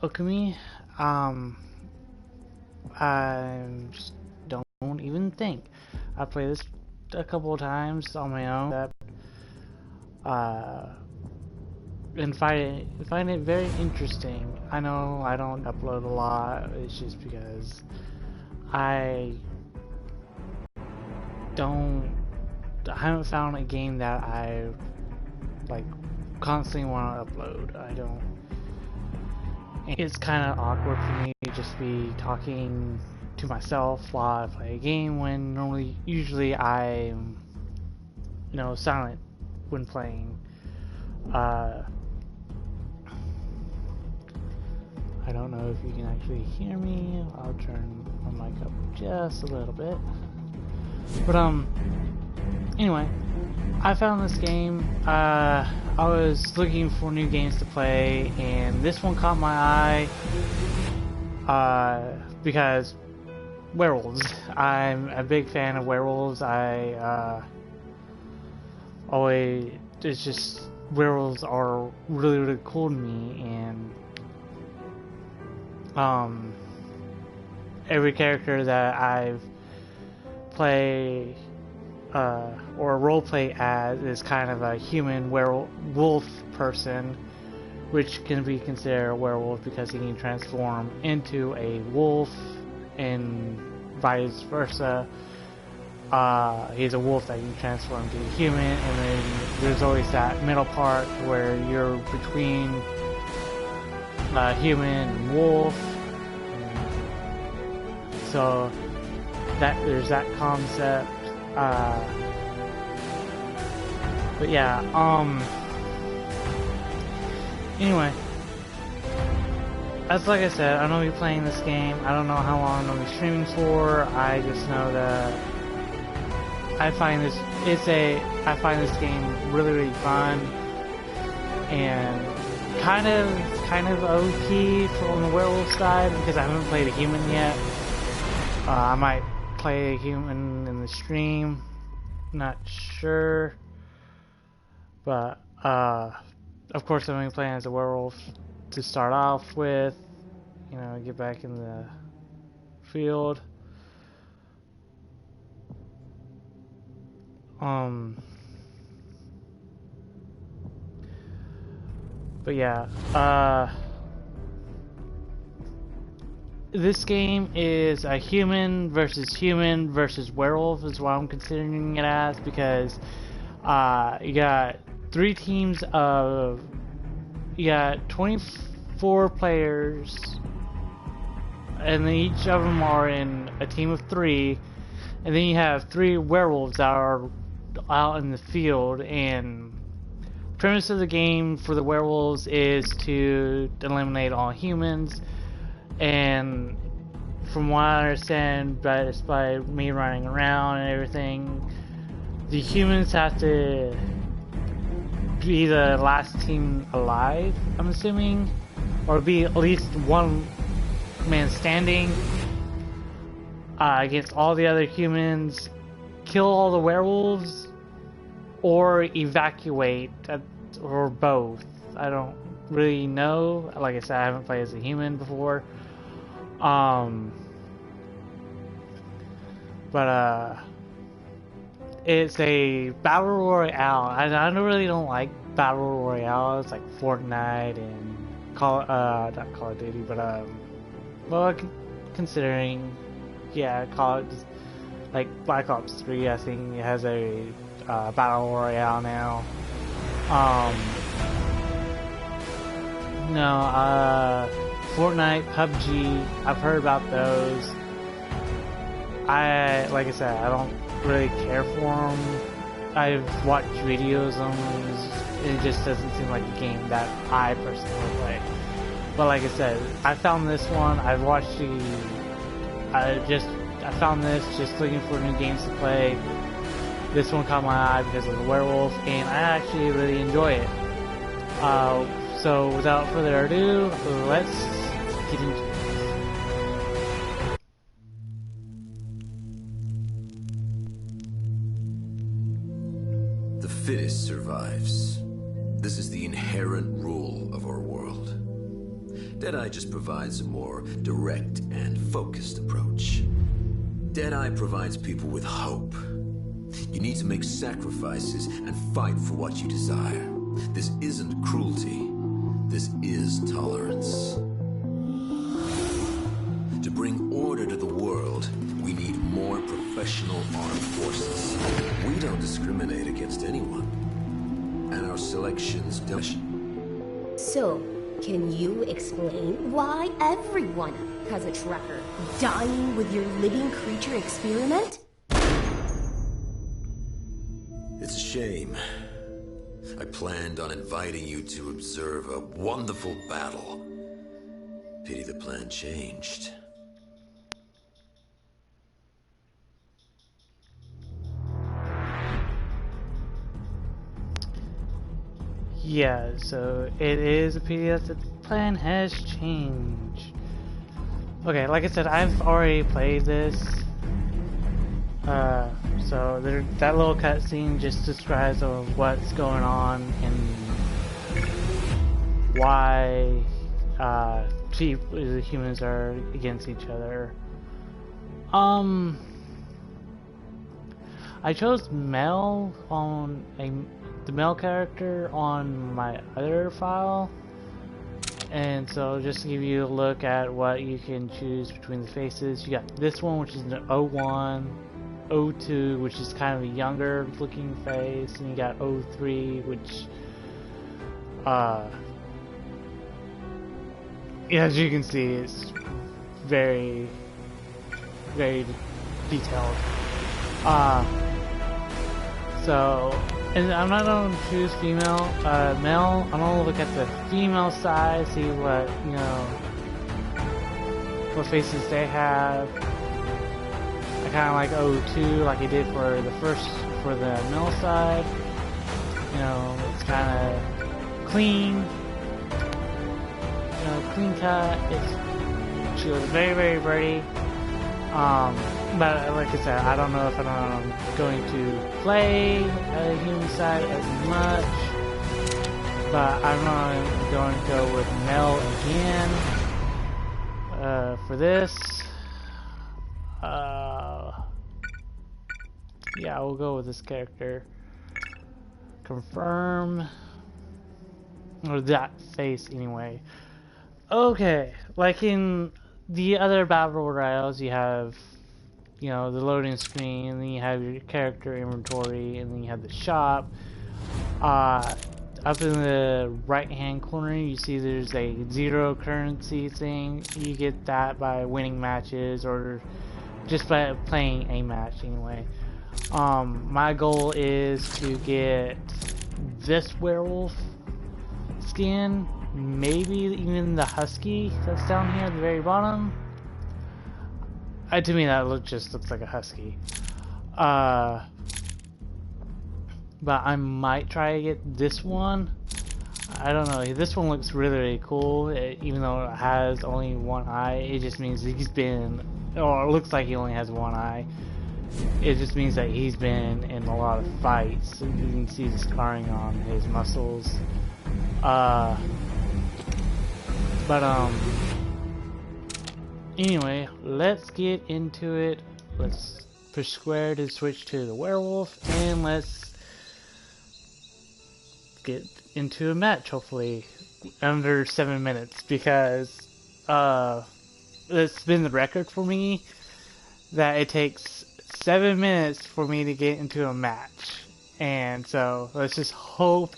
Okami, um, I just don't even think. I played this a couple of times on my own, uh, and find it very interesting. I know I don't upload a lot. It's just because I don't. I haven't found a game that I like constantly want to upload. I don't. It's kind of awkward for me to just be talking to myself while I play a game when usually I'm, silent when playing. I don't know if you can actually hear me. I'll turn my mic up just a little bit. But anyway, I found this game. I was looking for new games to play, and this one caught my eye because werewolves. I'm a big fan of werewolves. It's just werewolves are really cool to me, and every character that I've played or roleplay as is kind of a human werewolf person, which can be considered a werewolf because he can transform into a wolf and vice versa. He's a wolf that can transform into a human, and then there's always that middle part where you're between human and wolf. So there's that concept. But yeah, anyway, as like I said, I'm gonna be playing this game. I don't know how long I'm gonna be streaming for. I just know that I find this game really fun and kind of OP on the werewolf side because I haven't played a human yet. I might play a human in the stream, not sure, but of course I'm going to be playing as a werewolf to start off with, get back in the field. But yeah, this game is a human versus werewolf is what I'm considering it as, because you got 24 players, and then each of them are in a team of 3, and then you have 3 werewolves that are out in the field. And premise of the game for the werewolves is to eliminate all humans. And from what I understand, but it's by me running around and everything, the humans have to be the last team alive, I'm assuming, or be at least one man standing against all the other humans, kill all the werewolves, or evacuate, or both. I don't really know. Like I said, I haven't played as a human before. But it's a battle royale. I really don't like battle royales like Fortnite and not Call of Duty, but well, considering, yeah, like Black Ops 3, I think it has a battle royale now. No, Fortnite, PUBG, I've heard about those. Like I said, I don't really care for them. I've watched videos on them. It just doesn't seem like a game that I personally would play. But like I said, I found this one. I found this just looking for new games to play. This one caught my eye because of the werewolf, and I actually really enjoy it. So without further ado, let's get into it. The fittest survives. This is the inherent rule of our world. Deadeye just provides a more direct and focused approach. Deadeye provides people with hope. You need to make sacrifices and fight for what you desire. This isn't cruelty. This is tolerance. To bring order to the world, we need more professional armed forces. We don't discriminate against anyone. And our selections don't. So, can you explain why everyone has a tracker dying with your living creature experiment? It's a shame. I planned on inviting you to observe a wonderful battle. Pity the plan changed. Yeah, so it is a pity that the plan has changed. Okay, like I said, I've already played this. So that little cutscene just describes of what's going on and why the humans are against each other. I chose Mel on the male character on my other file, and so just to give you a look at what you can choose between the faces, you got this one, which is an 01, 02, which is kind of a younger looking face, and you got 03, which as you can see, it's very, very detailed. And I'm not going to choose male. I'm going to look at the female side, see what, what faces they have. I kind of like 02, like I did for the male side. It's kind of clean, clean cut. She looks very, very pretty. But like I said, I don't know if I'm going to play a human side as much, but I'm going to go with Mel again for this. Yeah, we'll go with this character. Confirm, or that face anyway. Okay, like in the other battle royales, you have the loading screen, and then you have your character inventory, and then you have the shop. Up in the right hand corner you see there's a 0 currency thing. You get that by winning matches or just by playing a match anyway. My goal is to get this werewolf skin, maybe even the husky that's down here at the very bottom. To me that just looks like a husky. But I might try to get this one. I don't know, this one looks really, really cool. Even though it has only one eye, it just means he's been, or it looks like he only has one eye. It just means that he's been in a lot of fights. You can see the scarring on his muscles. Anyway, let's get into it. Let's push square to switch to the werewolf, and let's get into a match, hopefully under 7 minutes, because it's been the record for me that it takes 7 minutes for me to get into a match. And so let's just hope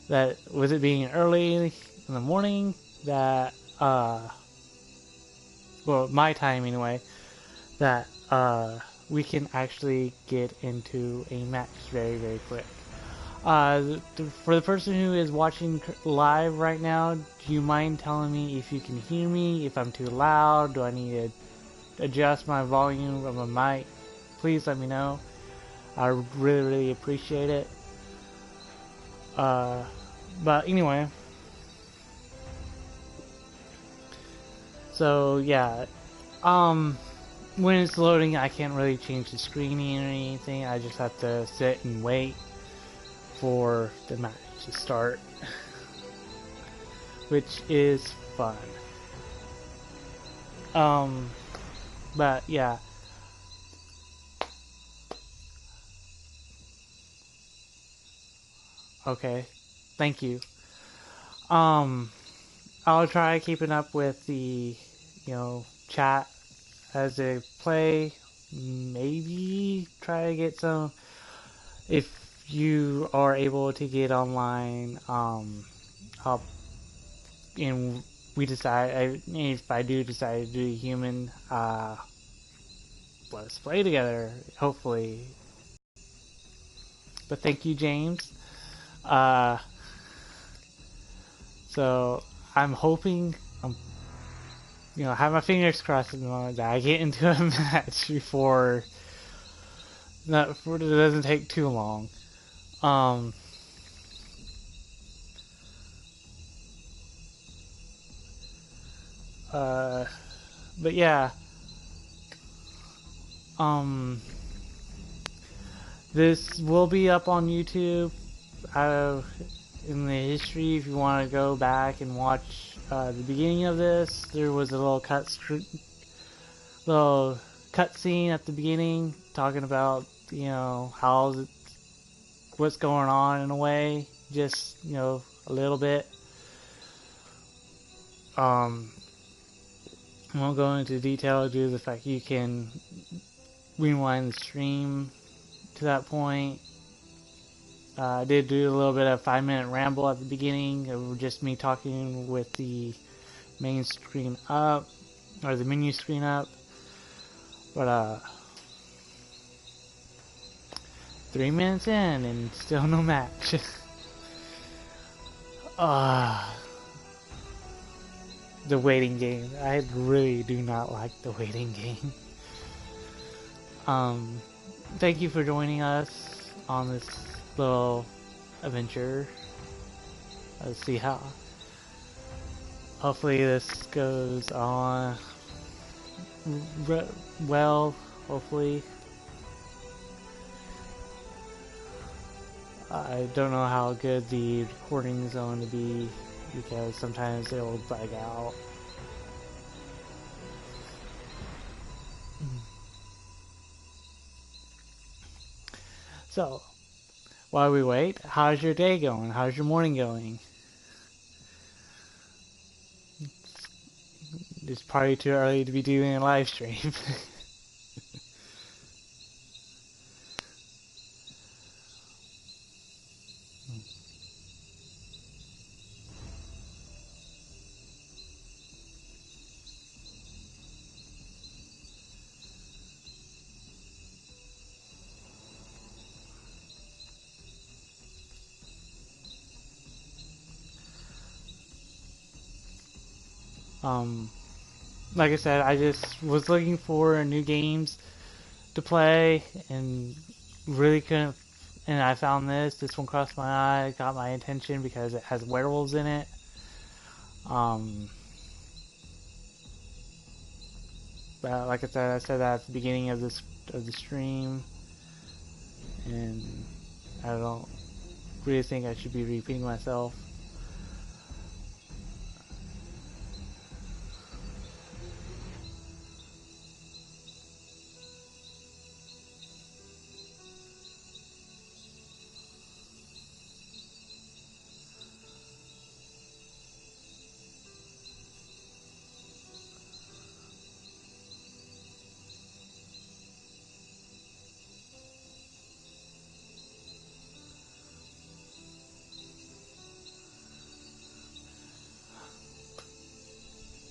that, with it being early in the morning, that well, my time anyway, that we can actually get into a match very, very quick. For the person who is watching live right now, do you mind telling me if you can hear me, if I'm too loud, do I need to adjust my volume of my mic? Please let me know. I really, really appreciate it. But anyway, so yeah, when it's loading, I can't really change the screening or anything. I just have to sit and wait for the match to start, which is fun. But yeah. Okay, thank you. I'll try keeping up with the, chat as they play. Maybe try to get some, if you are able to get online, I'll, and we decide, if I do decide to do a human, let's play together, hopefully. But thank you, James. So I'm hoping, have my fingers crossed at the moment that I get into a match before it doesn't take too long. But yeah. This will be up on YouTube in the history if you want to go back and watch the beginning of this. There was a little cut scene at the beginning talking about, what's going on in a way, just, a little bit. I won't go into detail due to the fact you can rewind the stream to that point. I did do a little bit of 5-minute ramble at the beginning. It was just me talking with the main screen up, or the menu screen up. But 3 minutes in and still no match. The waiting game. I really do not like the waiting game. Thank you for joining us on this little adventure. Let's see how. Hopefully this goes on well. Hopefully. I don't know how good the recording is going to be because sometimes it will bug out. So, while we wait, how's your day going? How's your morning going? It's probably too early to be doing a live stream. Like I said, I just was looking for new games to play and really couldn't, and I found this. This one crossed my eye, got my attention because it has werewolves in it. But like I said that at the beginning of the stream, and I don't really think I should be repeating myself.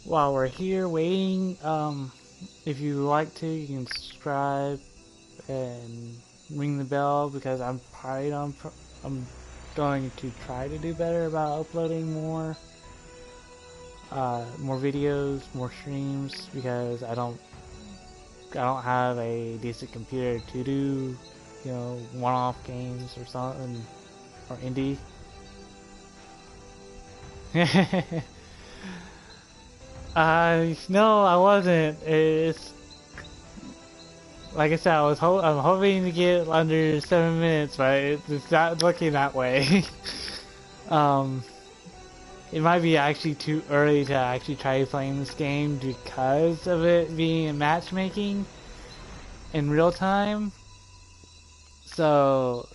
While we're here waiting, if you like to, you can subscribe and ring the bell because I'm going to try to do better about uploading more videos, more streams, because I don't have a decent computer to do, one-off games or something, or indie. No, I wasn't. It's like I said, I'm hoping to get under 7 minutes, but it's not looking that way. it might be actually too early to actually try playing this game because of it being matchmaking in real time. So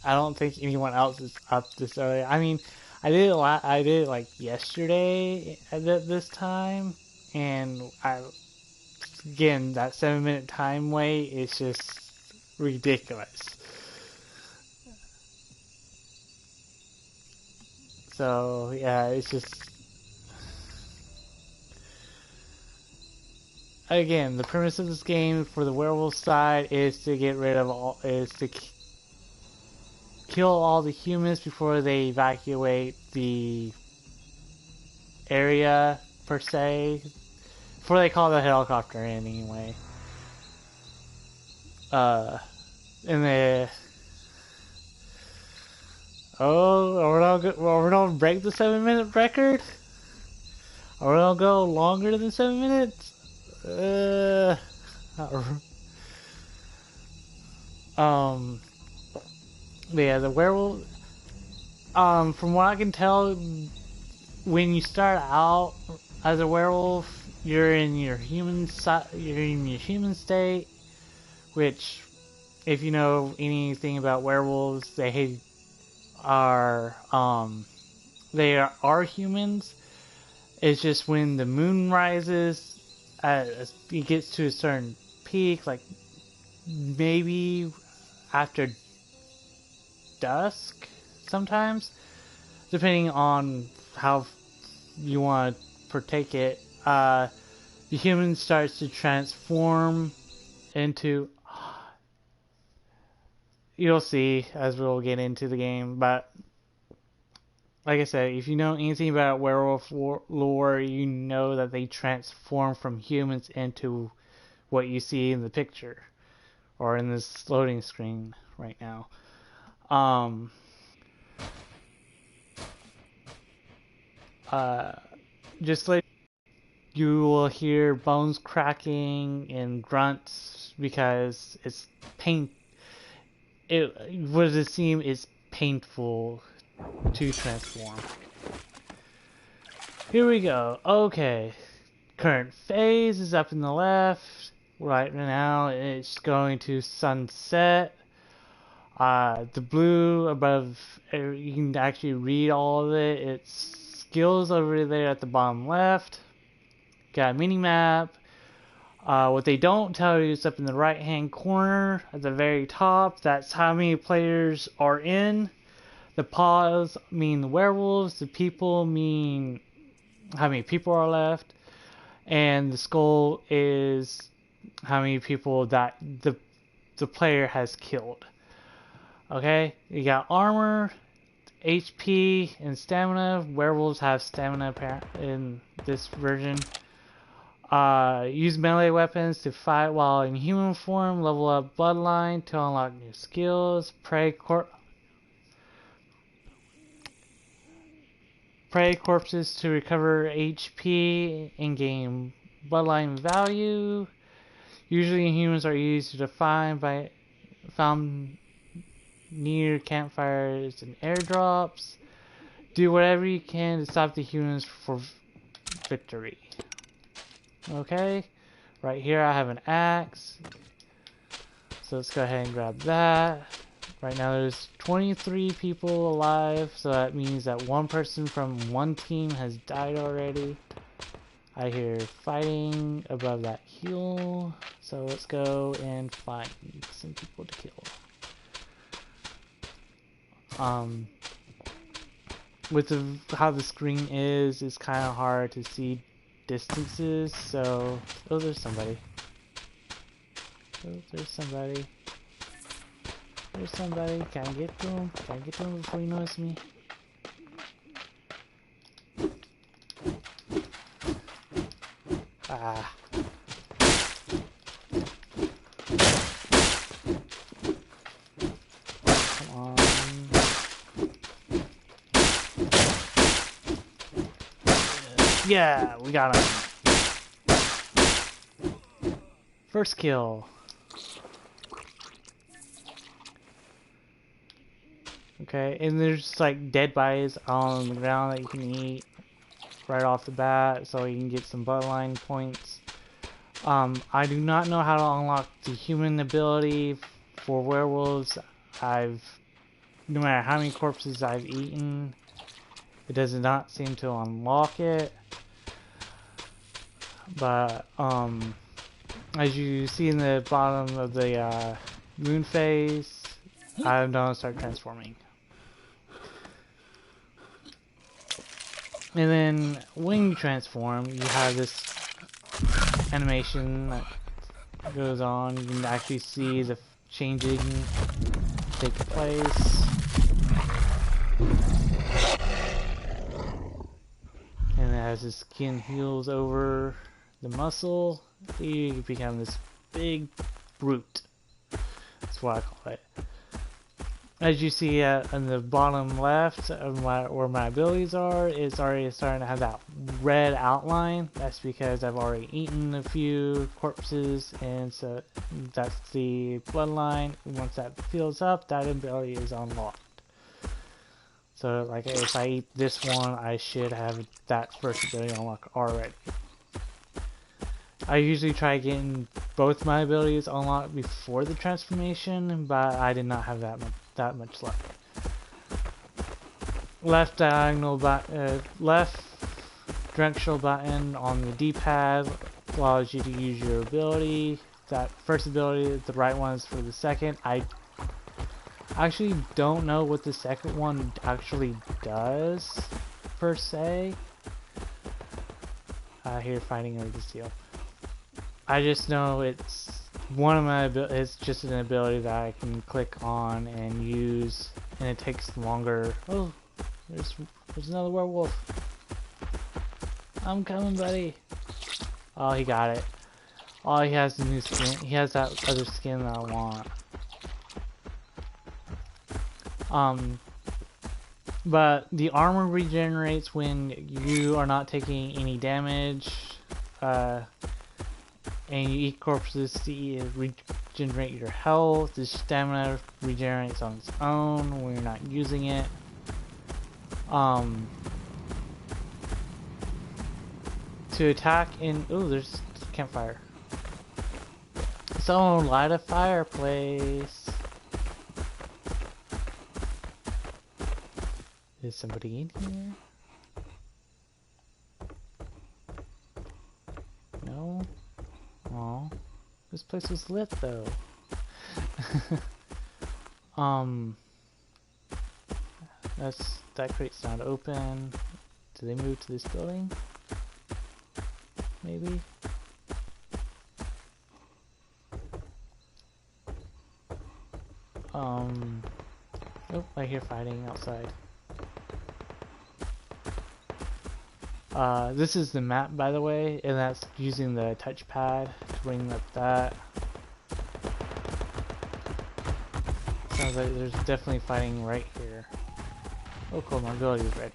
I don't think anyone else is up this early. I mean, I did it like yesterday at this time, and again, that 7-minute time wait is just ridiculous. So yeah, it's just, again, the premise of this game for the werewolf side is to get rid of kill all the humans before they evacuate the area per se, before they call the helicopter in anyway. And the we're gonna break the 7-minute record? Are we gonna go longer than 7 minutes? But yeah, the werewolf. From what I can tell, when you start out as a werewolf, you're in your human state, which, if you know anything about werewolves, they are humans. It's just when the moon rises, it gets to a certain peak, like maybe after dusk, sometimes, depending on how you want to partake it. The human starts to transform into. You'll see as we'll get into the game, but like I said, if you know anything about werewolf lore, you know that they transform from humans into what you see in the picture or in this loading screen right now. Just like you will hear bones cracking and grunts because it's pain. It would seem it's painful to transform. Here we go. Okay, current phase is up in the left. Right now it's going to sunset. The blue above, you can actually read all of it. It's skills over there at the bottom left. Got a mini map. What they don't tell you is up in the right hand corner at the very top. That's how many players are in. The paws mean the werewolves. The people mean how many people are left. And the skull is how many people that the player has killed. Okay, you got armor, HP, and stamina. Werewolves have stamina in this version. Use melee weapons to fight while in human form. Level up bloodline to unlock new skills. Prey corpses to recover HP and gain bloodline value. Usually humans are used to found near campfires and airdrops. Do whatever you can to stop the humans for victory. Okay, right here I have an axe, so let's go ahead and grab that. Right now there's 23 people alive, so that means that one person from one team has died already. I hear fighting above that hill, so let's go and find some people to kill. With how the screen is, it's kind of hard to see distances, so... Oh, there's somebody. Oh, there's somebody. There's somebody. Can I get to him? Can I get to him before he notices me? Ah. Come on. Yeah, we got him. First kill. Okay, and there's like dead bodies on the ground that you can eat right off the bat, so you can get some bloodline points. I do not know how to unlock the human ability for werewolves. No matter how many corpses I've eaten, it does not seem to unlock it. But, as you see in the bottom of the moon phase, I'm gonna start transforming. And then when you transform, you have this animation that goes on. You can actually see the changing take place. And as the skin heals over the muscle, you become this big brute. That's what I call it. As you see on the bottom left of where my abilities are, it's already starting to have that red outline. That's because I've already eaten a few corpses, and so that's the bloodline. Once that fills up, that ability is unlocked. So like if I eat this one, I should have that first ability unlocked already. I usually try getting both my abilities unlocked before the transformation, but I did not have that much left. Left directional button on the D-pad allows you to use your ability. That first ability, the right one is for the second. I actually don't know what the second one actually does, per se. Here, fighting over the seal. I just know it's one of my it's just an ability that I can click on and use, and it takes longer. Oh, there's another werewolf. I'm coming, buddy. Oh, he got it. Oh, he has the new skin. He has that other skin that I want. But the armor regenerates when you are not taking any damage, and you eat corpses to regenerate your health. The stamina regenerates on its own when you're not using it. To attack in... Oh, there's a campfire. Someone light a fireplace. Is somebody in here? No? Oh, this place was lit though. That crate's not open. Did they move to this building? Maybe? Oh, I hear fighting outside. This is the map, by the way, and that's using the touchpad to bring up that. Sounds like there's definitely fighting right here. Oh cool, my ability is ready.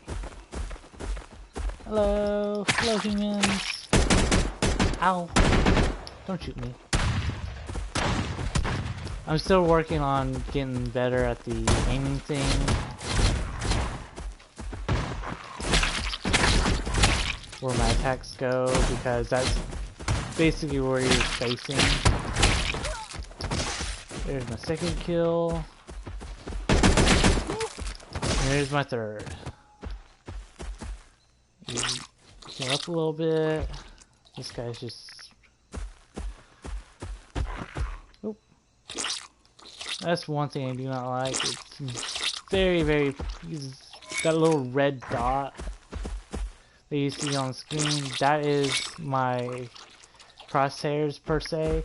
Hello! Hello, humans! Ow! Don't shoot me. I'm still working on getting better at the aiming thing. Where my attacks go, because that's basically where you're facing. There's my second kill. And there's my third. Heal up a little bit. This guy's just... Oh. That's one thing I do not like. It's very... He's got a little red dot that you see on screen. That is my crosshairs, per se.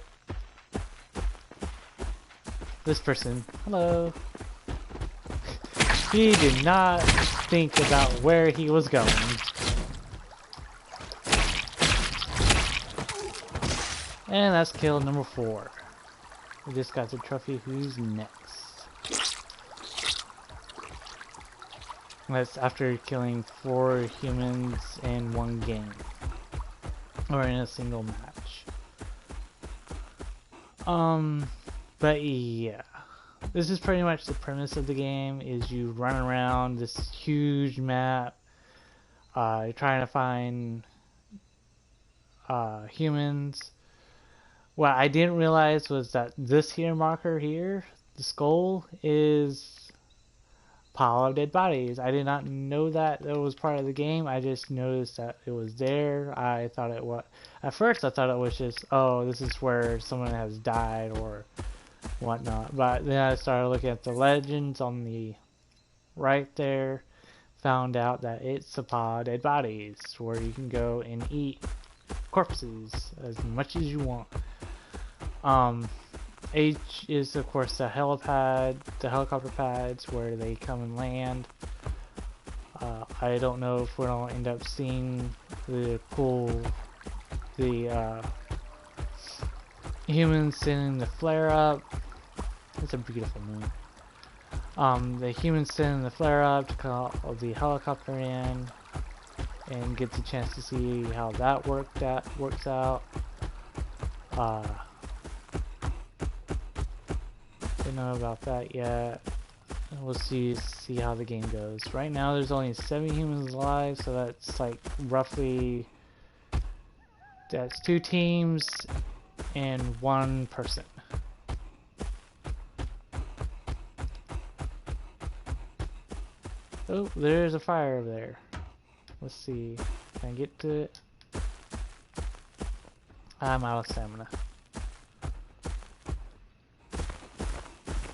This person, hello. He did not think about where he was going. And that's kill number 4. We just got the trophy. Who's next? That's after killing 4 humans in one game. Or in a single match. But yeah. This is pretty much the premise of the game, is you run around this huge map, trying to find humans. What I didn't realize was that this here marker here, the skull, is pile of dead bodies. I did not know that was part of the game. I just noticed that it was there. I thought it was, at first I thought it was just, oh, this is where someone has died or whatnot. But then I started looking at the legends on the right there, found out that it's a pile of dead bodies where you can go and eat corpses as much as you want. H is of course the helipad, the helicopter pads where they come and land. I don't know if we're gonna end up seeing the humans sending the flare up. It's a beautiful moon. The humans sending the flare up to call the helicopter in and get the chance to see how that works out. Don't know about that yet. We'll see how the game goes. Right now there's only 7 humans alive, so that's like roughly, that's 2 teams and 1 person. Oh, there's a fire over there. Let's see. Can I get to it? I'm out of stamina.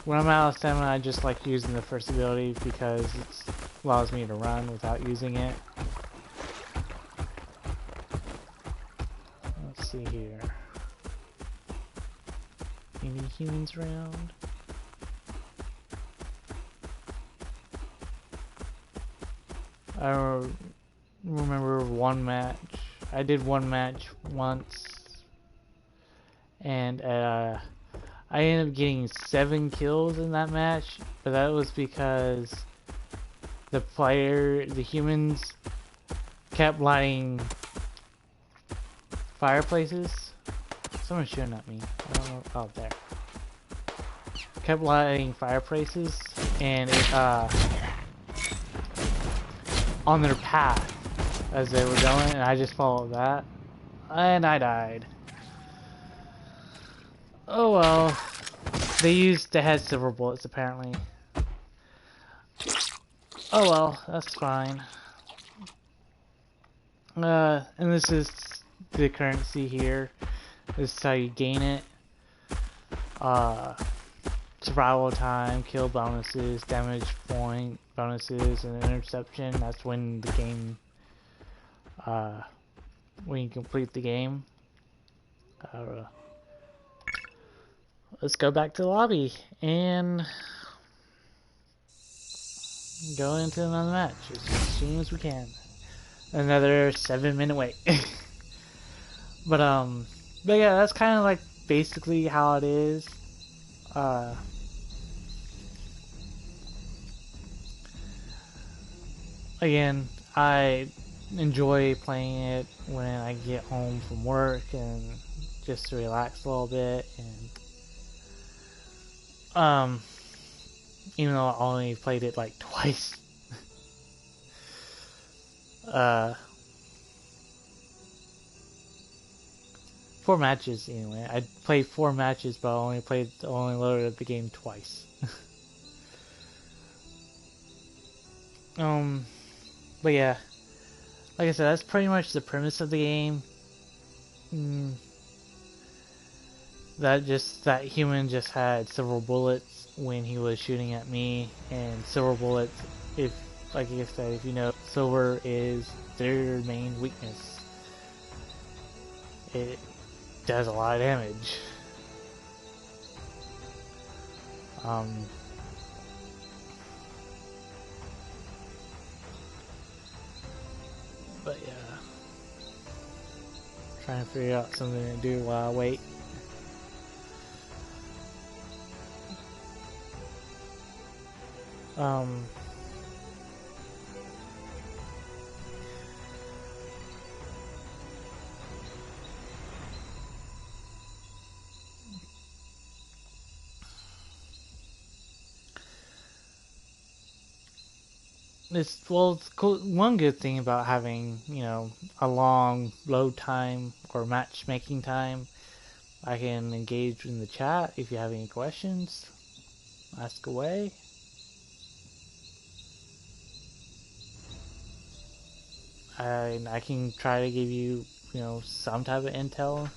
When I'm out of stamina, I just like using the first ability because it allows me to run without using it. Let's see here. Any humans around? I remember one match. I did one match once, and I ended up getting 7 kills in that match, but that was because the humans kept lighting fireplaces. Someone's shooting at me. I don't know. Oh, there. Kept lighting fireplaces, and it, on their path as they were going, and I just followed that, and I died. Oh well, they had silver bullets apparently. Oh well, that's fine. And this is the currency here. This is how you gain it. Survival time, kill bonuses, damage point bonuses, and interception. That's when the game, when you complete the game. Let's go back to the lobby and go into another match as soon as we can. Another 7-minute wait. but yeah, that's kind of like basically how it is. Again, I enjoy playing it when I get home from work and just to relax a little bit, and even though I only played it like twice. 4 matches anyway. I played 4 matches, but I only loaded the game twice. But yeah, like I said, that's pretty much the premise of the game. That human just had several bullets when he was shooting at me, and silver bullets, if, like I said, if you know, silver is their main weakness. It does a lot of damage. But yeah, trying to figure out something to do while I wait. It's cool. One good thing about having, you know, a long load time or matchmaking time, I can engage in the chat if you have any questions. Ask away. I can try to give you, you know, some type of intel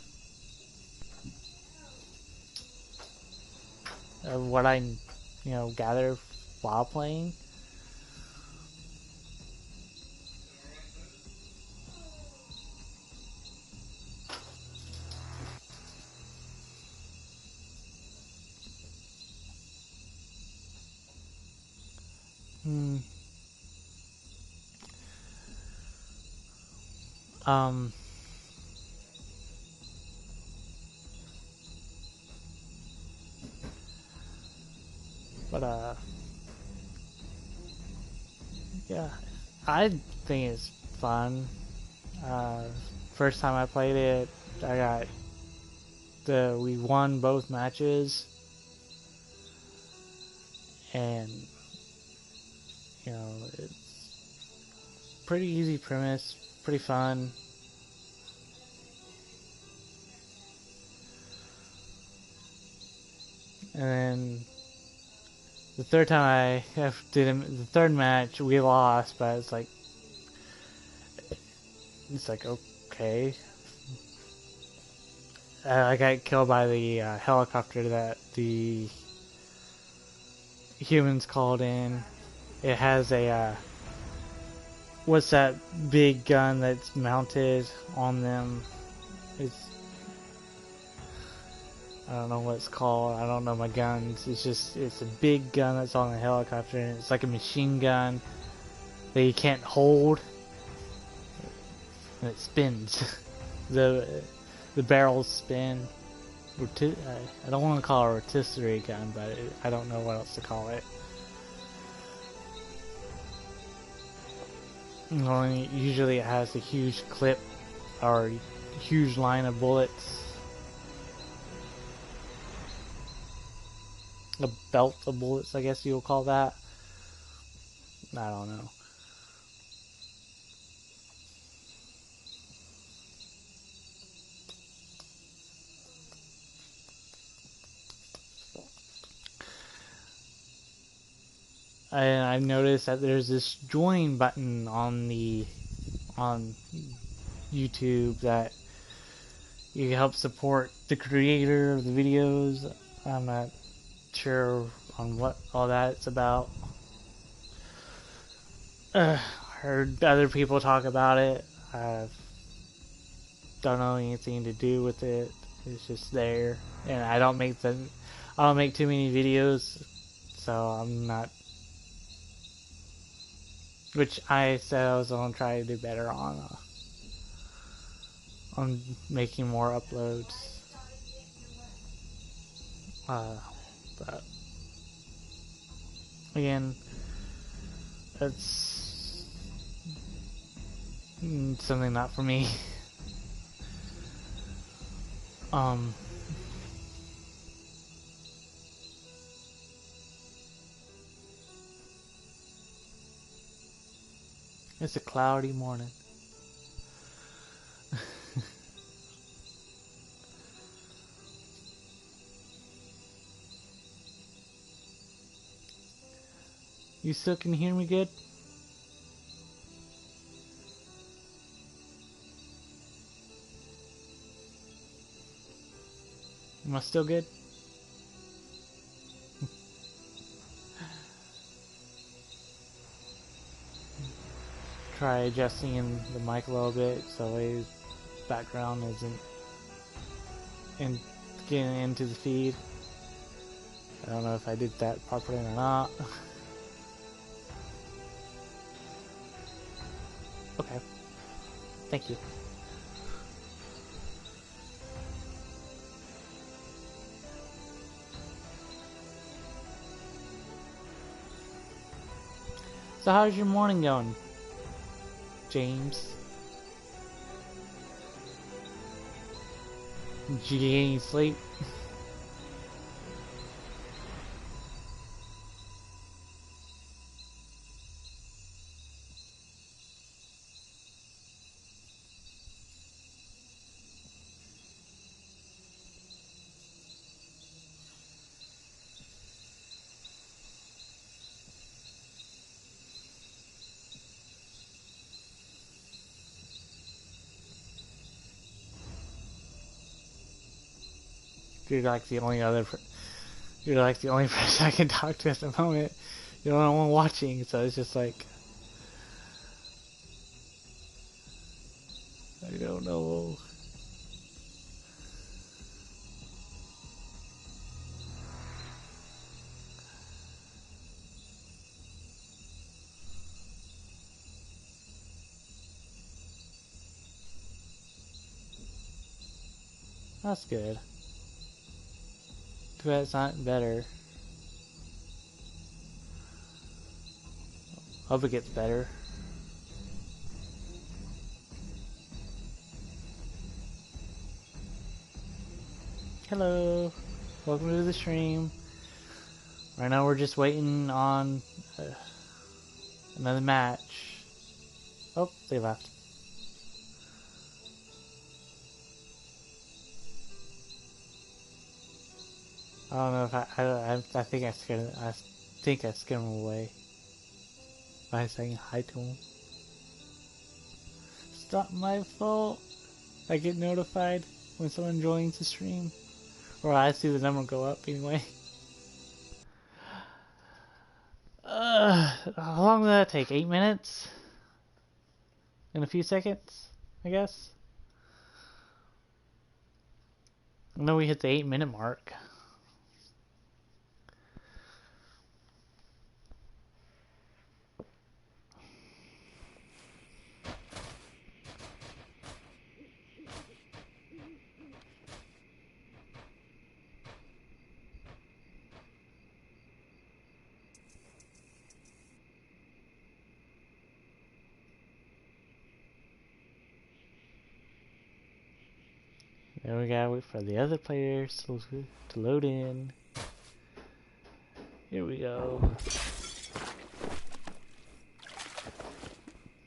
of what I, you know, gather while playing. Hmm. Um. But yeah, I think it's fun. Uh, First time I played it, we won both matches, and you know, it's pretty easy premise, pretty fun. And then the third time the third match, we lost, but it's like okay. I got killed by the helicopter that the humans called in. It has a what's that big gun that's mounted on them? It's, I don't know what it's called. I don't know my guns. It's a big gun that's on the helicopter, and it's like a machine gun that you can't hold, and it spins. the barrels spin. I don't want to call it a rotisserie gun, but I don't know what else to call it. Usually it has a huge clip or huge line of bullets. A belt of bullets, I guess you'll call that. I don't know. I noticed that there's this join button on YouTube that you can help support the creator of the videos. I'm not sure on what all that's about. Heard other people talk about it. I don't know anything to do with it. It's just there, and I don't make too many videos, so I'm not. Which I said I was gonna try to do better on making more uploads. But again, that's something not for me. It's a cloudy morning. You still can hear me good? Am I still good? Try adjusting in the mic a little bit so the background isn't getting into the feed. I don't know if I did that properly or not. Okay. Thank you. So how's your morning going, James? Did you get any sleep? you're like the only you're like the only person I can talk to at the moment. You're the only one watching, so it's just like I don't know. That's good. Too bad it's not better. Hope it gets better. Hello, welcome to the stream. Right now we're just waiting on another match. Oh, they left. I don't know if I think I scared him away by saying hi to him. It's not my fault. I get notified when someone joins the stream, or I see the number go up anyway. How long did that take? 8 minutes? In a few seconds, I guess. I know we hit the 8-minute mark. Then we gotta wait for the other players to load in. Here we go.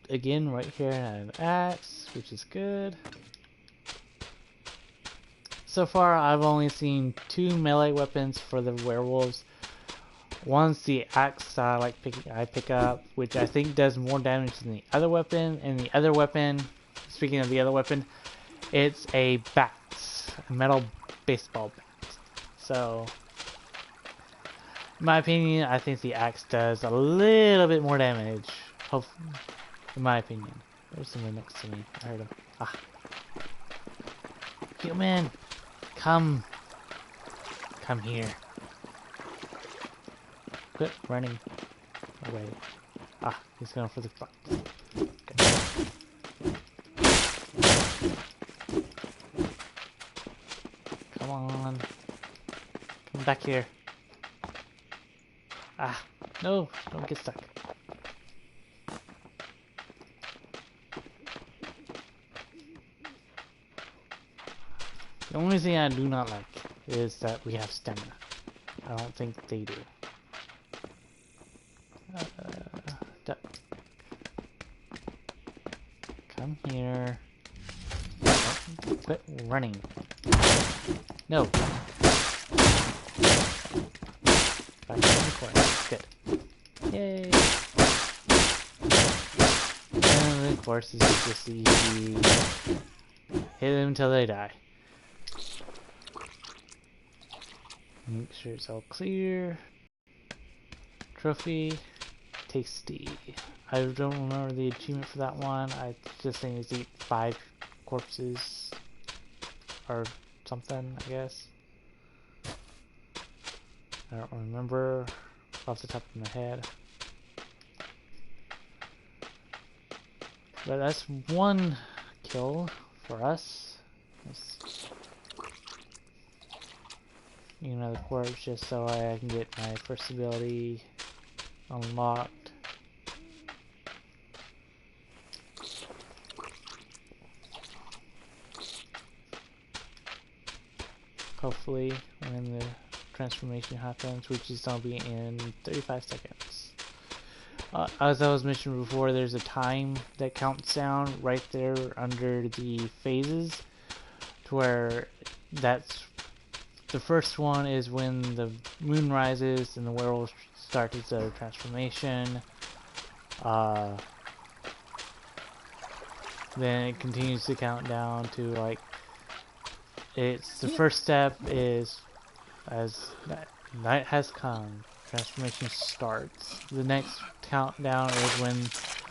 Again, right here, I have an axe, which is good. So far, I've only seen 2 melee weapons for the werewolves. One's the axe I pick up, which I think does more damage than the other weapon. And the other weapon, speaking of the other weapon, it's a bat, a metal baseball bat. So, in my opinion, I think the axe does a little bit more damage. Hopefully, in my opinion. There's someone next to me. I heard him. Ah. Human! Come! Come here. Quit running away. Ah, he's going for the box. Okay. Come on. Come back here. Ah, no, don't get stuck. The only thing I do not like is that we have stamina. I don't think they do. Duck. Come here. Oh, quit running. No. Back to the corner. Good. Yay. And of course, this is just easy. Hit them until they die. Make sure it's all clear. Trophy. Tasty. I don't remember the achievement for that one. I just think it's eat 5 corpses. Or something, I guess. I don't remember off the top of my head. But that's 1 kill for us. Another corpse just so I can get my first ability unlocked. Hopefully when the transformation happens, which is going to be in 35 seconds. As I was mentioning before, there's a time that counts down right there under the phases, to where that's the first one is when the moon rises and the werewolf starts its transformation. Then it continues to count down to like it's the first step is as night has come, transformation starts. The next countdown is when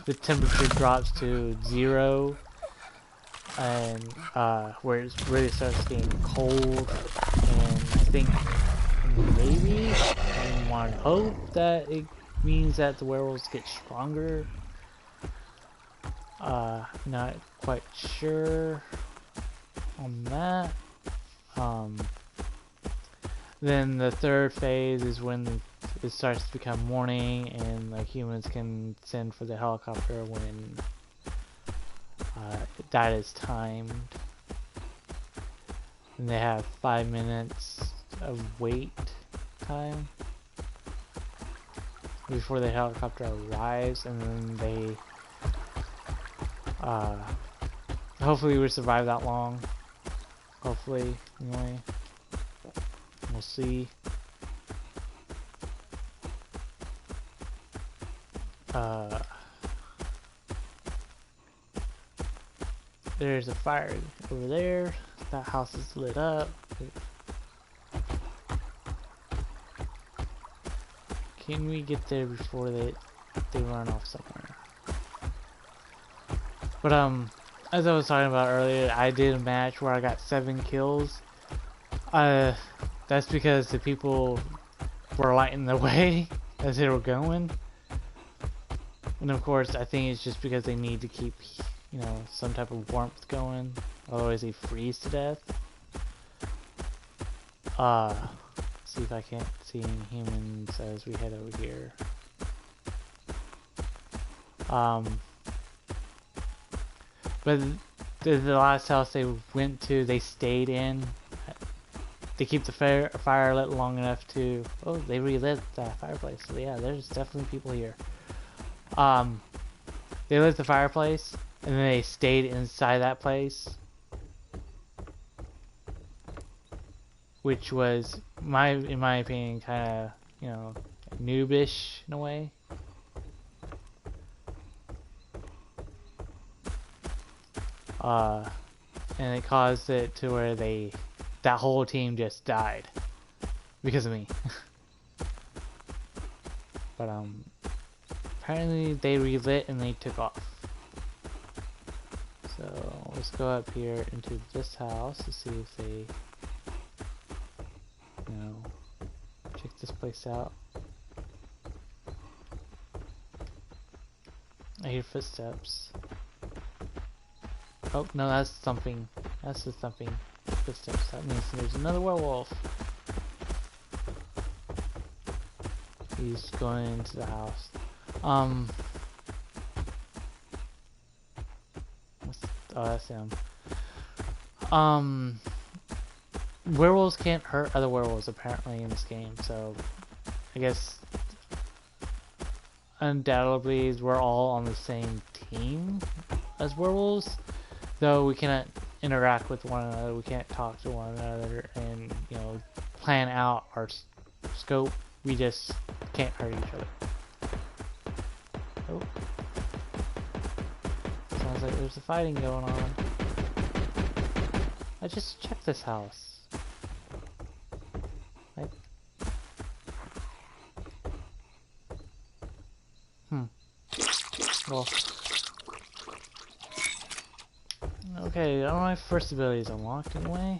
the temperature drops to 0, and where it really starts getting cold. And I think maybe I want to hope that it means that the werewolves get stronger. Not quite sure on that. Then the third phase is when it starts to become morning, and like humans can send for the helicopter when that is timed. And they have 5 minutes of wait time before the helicopter arrives, and then they hopefully we survive that long. Hopefully, anyway. We'll see. There's a fire over there. That house is lit up. Can we get there before they run off somewhere? But as I was talking about earlier, I did a match where I got 7 kills. That's because the people were lighting the way as they were going. And of course, I think it's just because they need to keep, you know, some type of warmth going. Otherwise they freeze to death. See if I can't see any humans as we head over here. But the last house they went to, they stayed in. They keep the fire lit long enough to... Oh, they relit that fireplace. So yeah, there's definitely people here. They lit the fireplace, and then they stayed inside that place. Which was, in my opinion, kind of, you know, noobish in a way. And it caused it to where that whole team just died because of me. But apparently they relit and they took off. So let's go up here into this house to see if they, you know, check this place out. I hear footsteps. Oh, no, that's thumping. That's the thumping footsteps. That means there's another werewolf. He's going into the house. Oh, that's him. Werewolves can't hurt other werewolves apparently in this game, so I guess undoubtedly we're all on the same team as werewolves. Though we cannot interact with one another, we can't talk to one another and, you know, plan out our scope. We just can't hurt each other. Oh. Sounds like there's a fighting going on. I just checked this house. Right? Well. Okay, my first ability is unlocked anyway.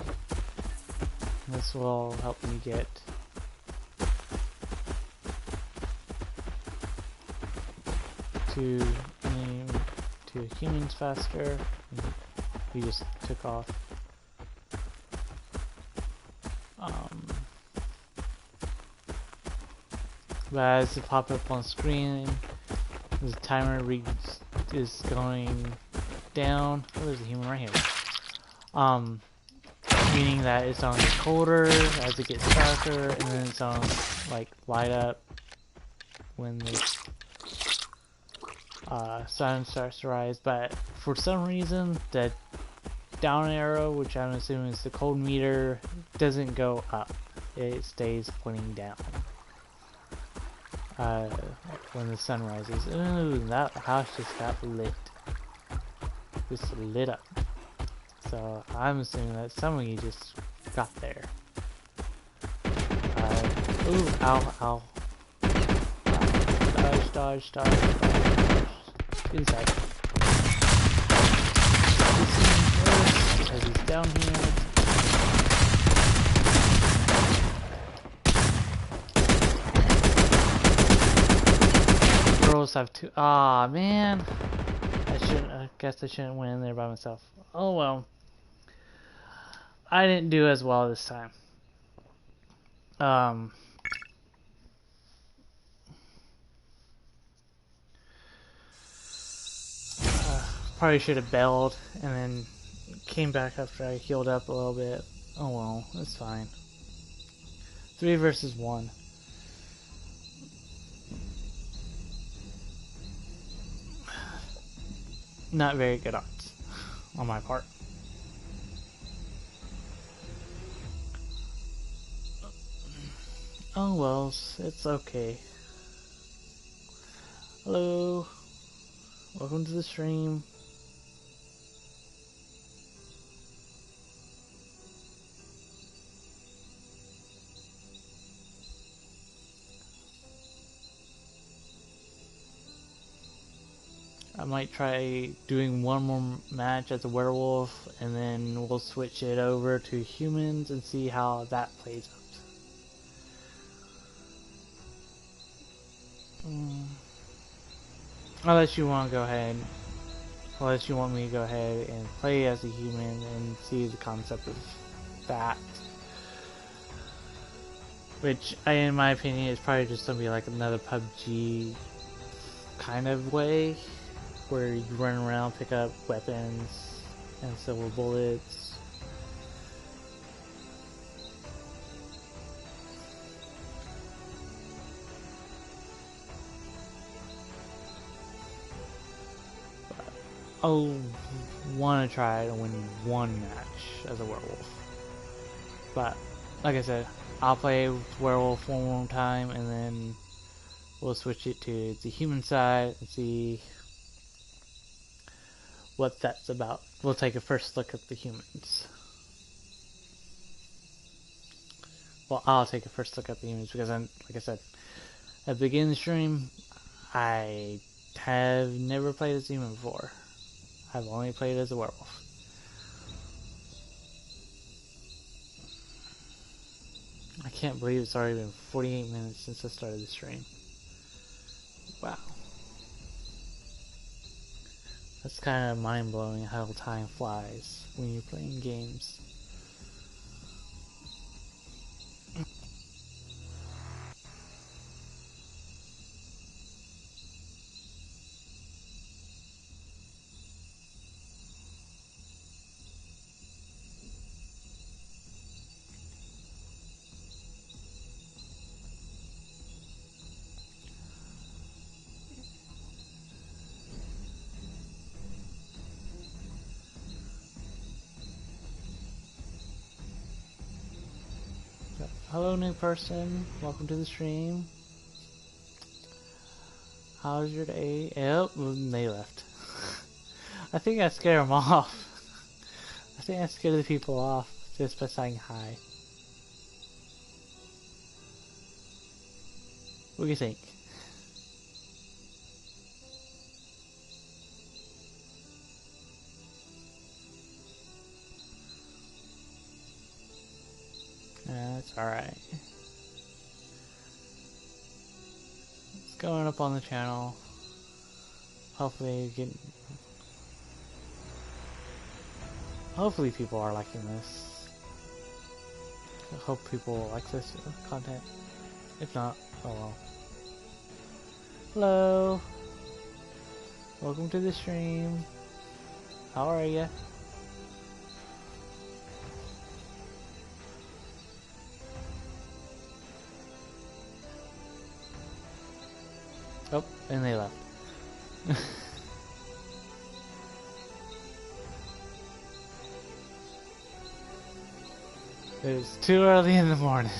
This will help me get to humans faster. He just took off. But as it popped up on screen, the timer is going down. Oh, there's a human right here. Meaning that it's on colder as it gets darker, and then it's on like light up when the sun starts to rise. But for some reason, the down arrow, which I'm assuming is the cold meter, doesn't go up. It stays pointing down when the sun rises. Ooh, that house just got lit. Just lit up. So I'm assuming that some of you just got there. Ooh, ow, ow. Dodge, dodge, dodge, dodge. Get inside. This is worse because he's down here. Girls have two. Ah, man. I guess I shouldn't went in there by myself. Oh well. I didn't do as well this time. Probably should have bailed and then came back after I healed up a little bit. Oh well, it's fine. 3 versus 1. Not very good odds on my part. Oh well, it's okay. Hello, welcome to the stream. I might try doing one more match as a werewolf and then we'll switch it over to humans and see how that plays out. Unless you want to go ahead, unless you want me to go ahead and play as a human and see the concept of that. Which, in my opinion, is probably just going to be like another PUBG kind of way. Where you run around, pick up weapons and silver bullets. But I'll want to try to win one match as a werewolf. But, like I said, I'll play with werewolf one more time and then we'll switch it to the human side and see what that's about. We'll take a first look at the humans. Well, I'll take a first look at the humans because like I said, at the beginning of the stream, I have never played as a human before. I've only played as a werewolf. I can't believe it's already been 48 minutes since I started the stream. Wow. That's kind of mind-blowing how time flies when you're playing games. Hello, new person. Welcome to the stream. How's your day? Yep, they left. I think I scared them off. I think I scared the people off just by saying hi. What do you think? That's alright. It's going up on the channel. Hopefully people are liking this. I hope people like this content. If not, oh well. Hello. Welcome to the stream. How are ya? Oh, and they left. It was too early in the morning.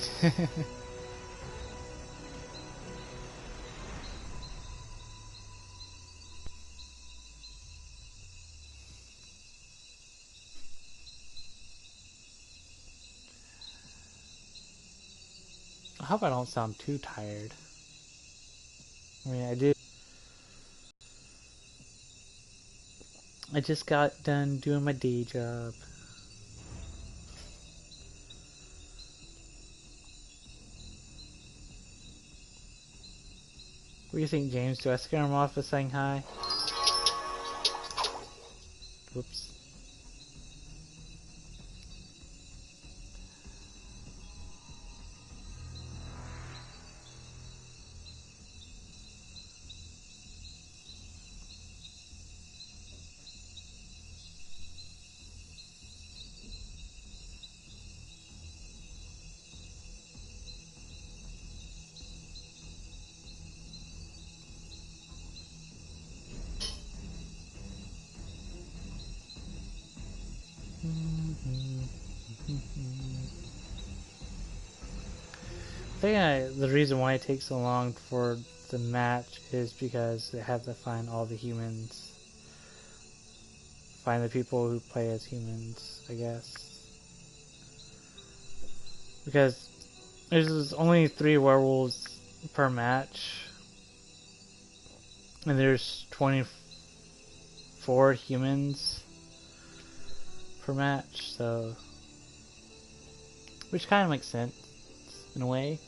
I hope I don't sound too tired. I mean, I did. I just got done doing my day job. What do you think, James? Do I scare him off with saying hi? Whoops. I think the reason why it takes so long for the match is because they have to find all the humans. Find the people who play as humans, I guess. Because there's only 3 werewolves per match. And there's 24 humans per match, so... Which kind of makes sense, in a way.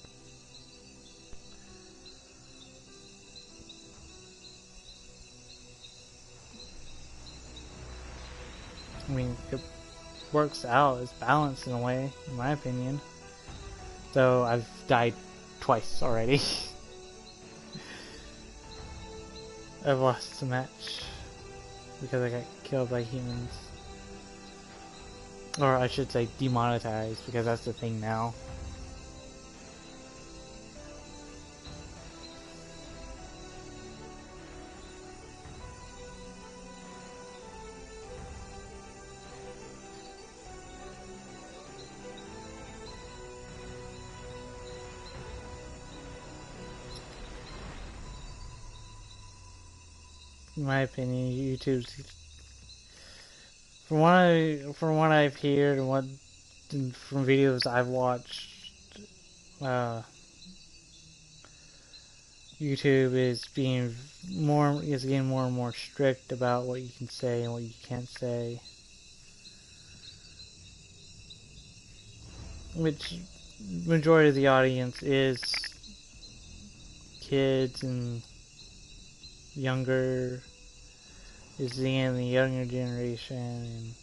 I mean, it works out, it's balanced in a way, in my opinion. Though I've died twice already. I've lost the match because I got killed by humans. Or I should say demonetized, because that's the thing now. In my opinion, YouTube's, from what I've heard and from videos I've watched, YouTube is getting more and more strict about what you can say and what you can't say, which majority of the audience is kids and younger, is the younger generation and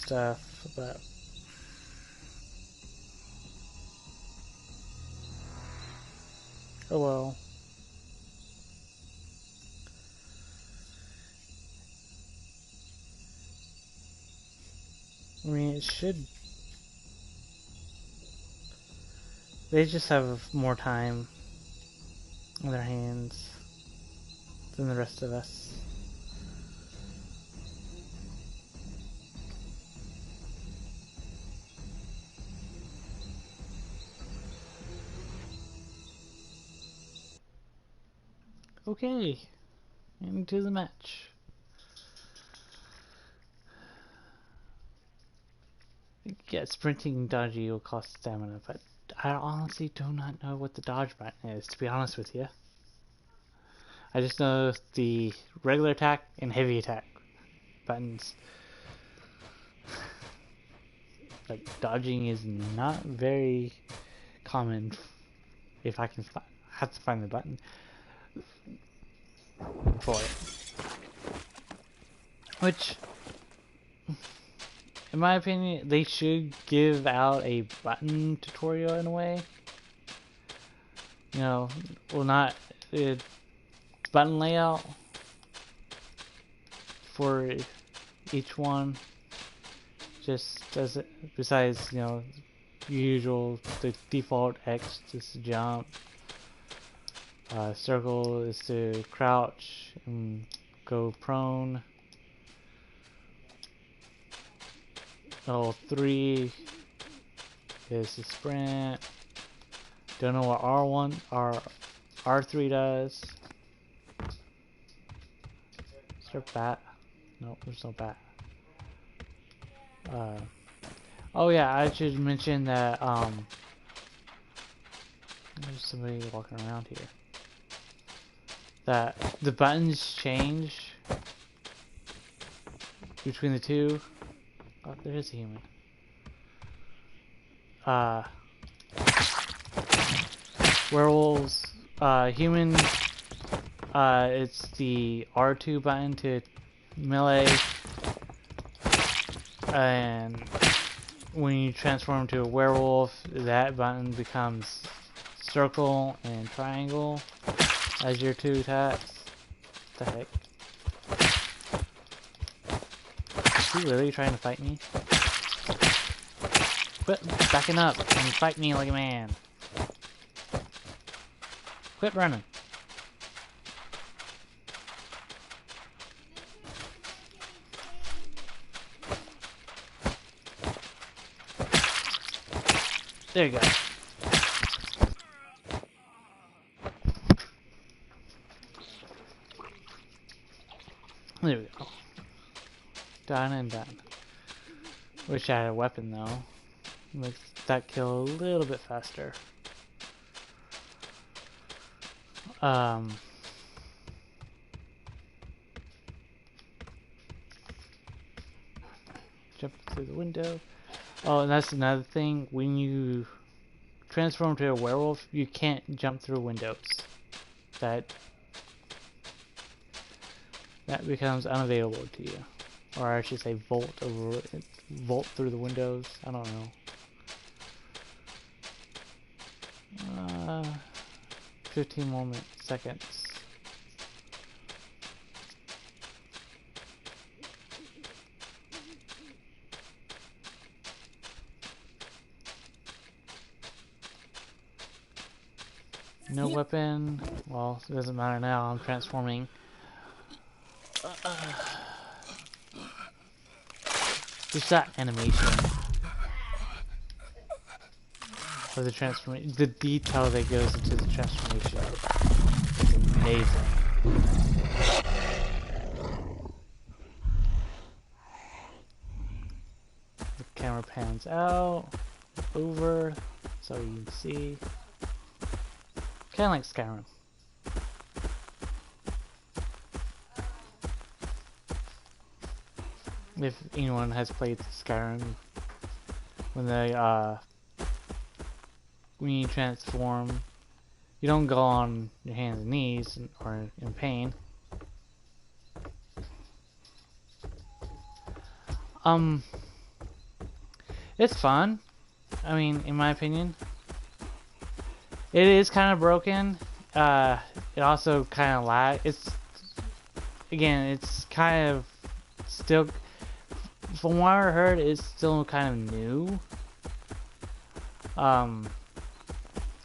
stuff, but oh well. I mean, it should. They just have more time on their hands than the rest of us. Okay, into the match. Yeah, sprinting and dodging will cost stamina, but I honestly do not know what the dodge button is, to be honest with you. I just know the regular attack and heavy attack buttons. Like, dodging is not very common if I can have to find the button for it. Which, in my opinion, they should give out a button tutorial in a way. You know, well, not button layout for each one. Just as it, besides, you know, usual, the default X is to jump. Circle is to crouch and go prone. L3 is to sprint. Don't know what R3 does. Is there a bat? No, there's no bat. Oh yeah, I should mention that There's somebody walking around here. That the buttons change between the two. Oh, there is a human. Werewolves, human, it's the R2 button to melee, and when you transform to a werewolf, that button becomes circle and triangle as your two attacks. What the heck? Is he really trying to fight me? Quit backing up and fight me like a man. Quit running. There you go. There we go. Done and done. Wish I had a weapon though. Makes that kill a little bit faster. Jump through the window. Oh, and that's another thing. When you transform to a werewolf, you can't jump through windows. That becomes unavailable to you. Or I should say vault through the windows. I don't know. 15 more seconds. No weapon. Well, it doesn't matter now. I'm transforming. Just that animation of the transformation, the detail that goes into the transformation is amazing. The camera pans out, over, so you can see. Kind of like Skyrim. If anyone has played Skyrim, when you transform, you don't go on your hands and knees or in pain. It's fun. I mean, in my opinion, it is kind of broken. It also kind of it's kind of still. From what I heard, it's still kind of new.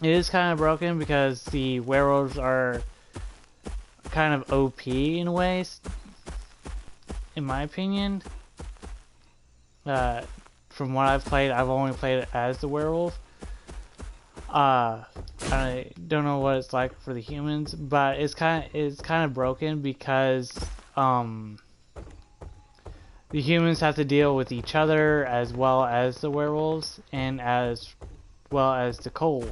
It is kind of broken because the werewolves are kind of OP in ways, in my opinion. From what I've played, I've only played it as the werewolf. I don't know what it's like for the humans, but it's kind of broken because the humans have to deal with each other as well as the werewolves and as well as the cold.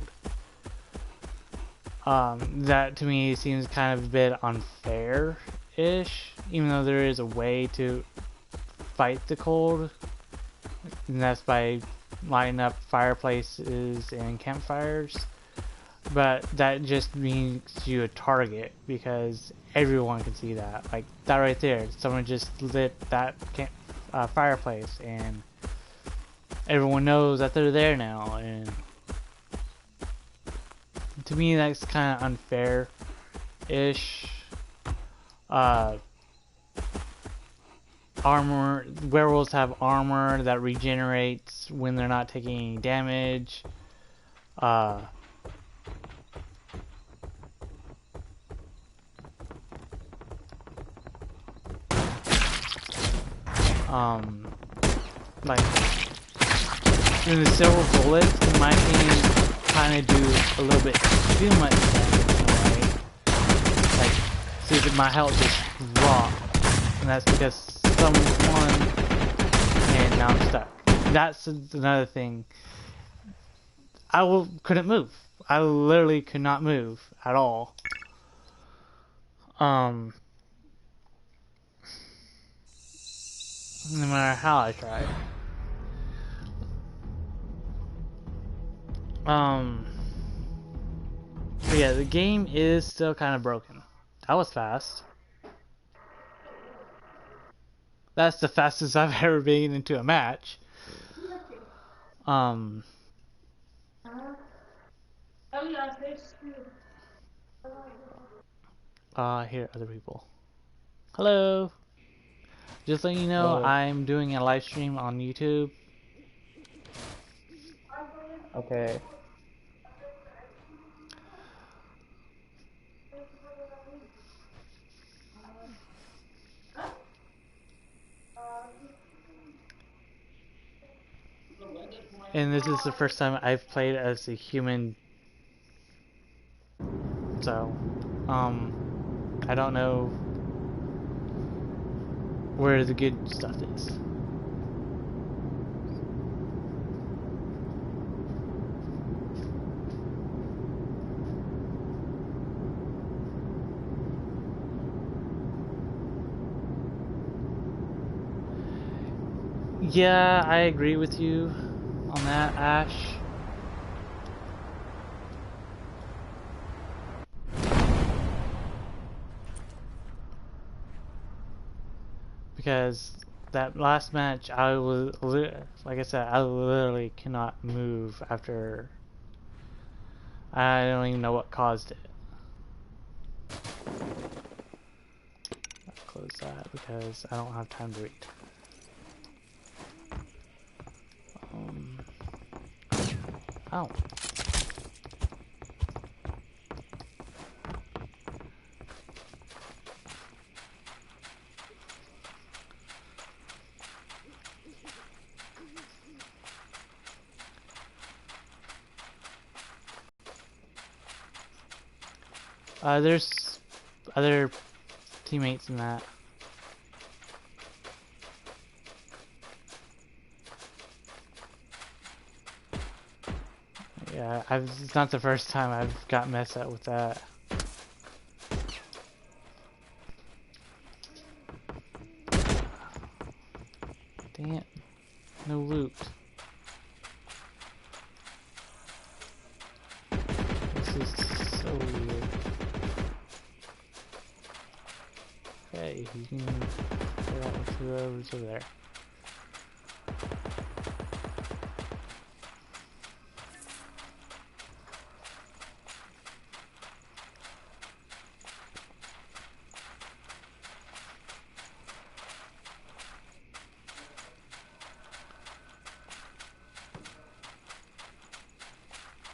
That to me seems kind of a bit unfair-ish, even though there is a way to fight the cold, and that's by lighting up fireplaces and campfires. But that just makes you a target because everyone can see that. Like that right there, someone just lit that fireplace, and everyone knows that they're there now. And to me, that's kind of unfair-ish. Armor. Werewolves have armor that regenerates when they're not taking any damage. Like, and the silver bullets, in my opinion, kind of do a little bit too much damage in a way. Like, see that my health just dropped, and that's because someone won, and now I'm stuck. That's another thing. Couldn't move. I literally could not move at all. No matter how I tried. But yeah, the game is still kind of broken. That was fast. That's the fastest I've ever been into a match. I hear other people. Hello. Just letting you know, I'm doing a live stream on YouTube. Okay. And this is the first time I've played as a human. So, I don't know where the good stuff is. Yeah, I agree with you on that, Ash. Because that last match, I was, like I said, I literally cannot move after. I don't even know what caused it. I'll close that because I don't have time to read. Oh. There's other teammates in that. Yeah, it's not the first time I've got messed up with that. Dang it. No loot. This is so weird. Okay, you can figure out whoever's over there.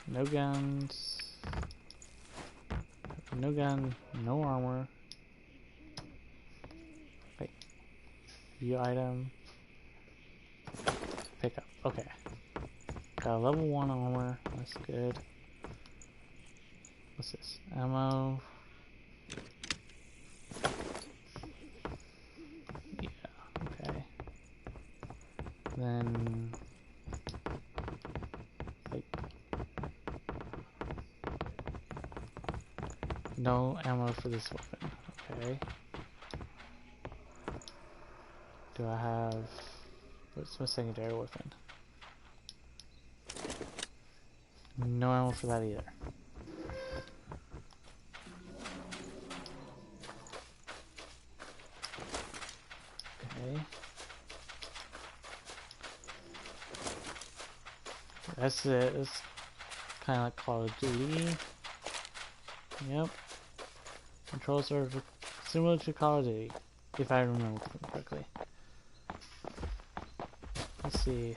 No guns. No gun, no armor. Wait. View item. Pick up. Okay. Got a level 1 armor. That's good. What's this? Ammo. Yeah, okay. Then no ammo for this weapon. Okay. Do I have... What's my secondary weapon? No ammo for that either. Okay. That's it. It's kind of like Call of Duty. Yep. Controls are similar to Call of Duty, if I remember correctly. Let's see.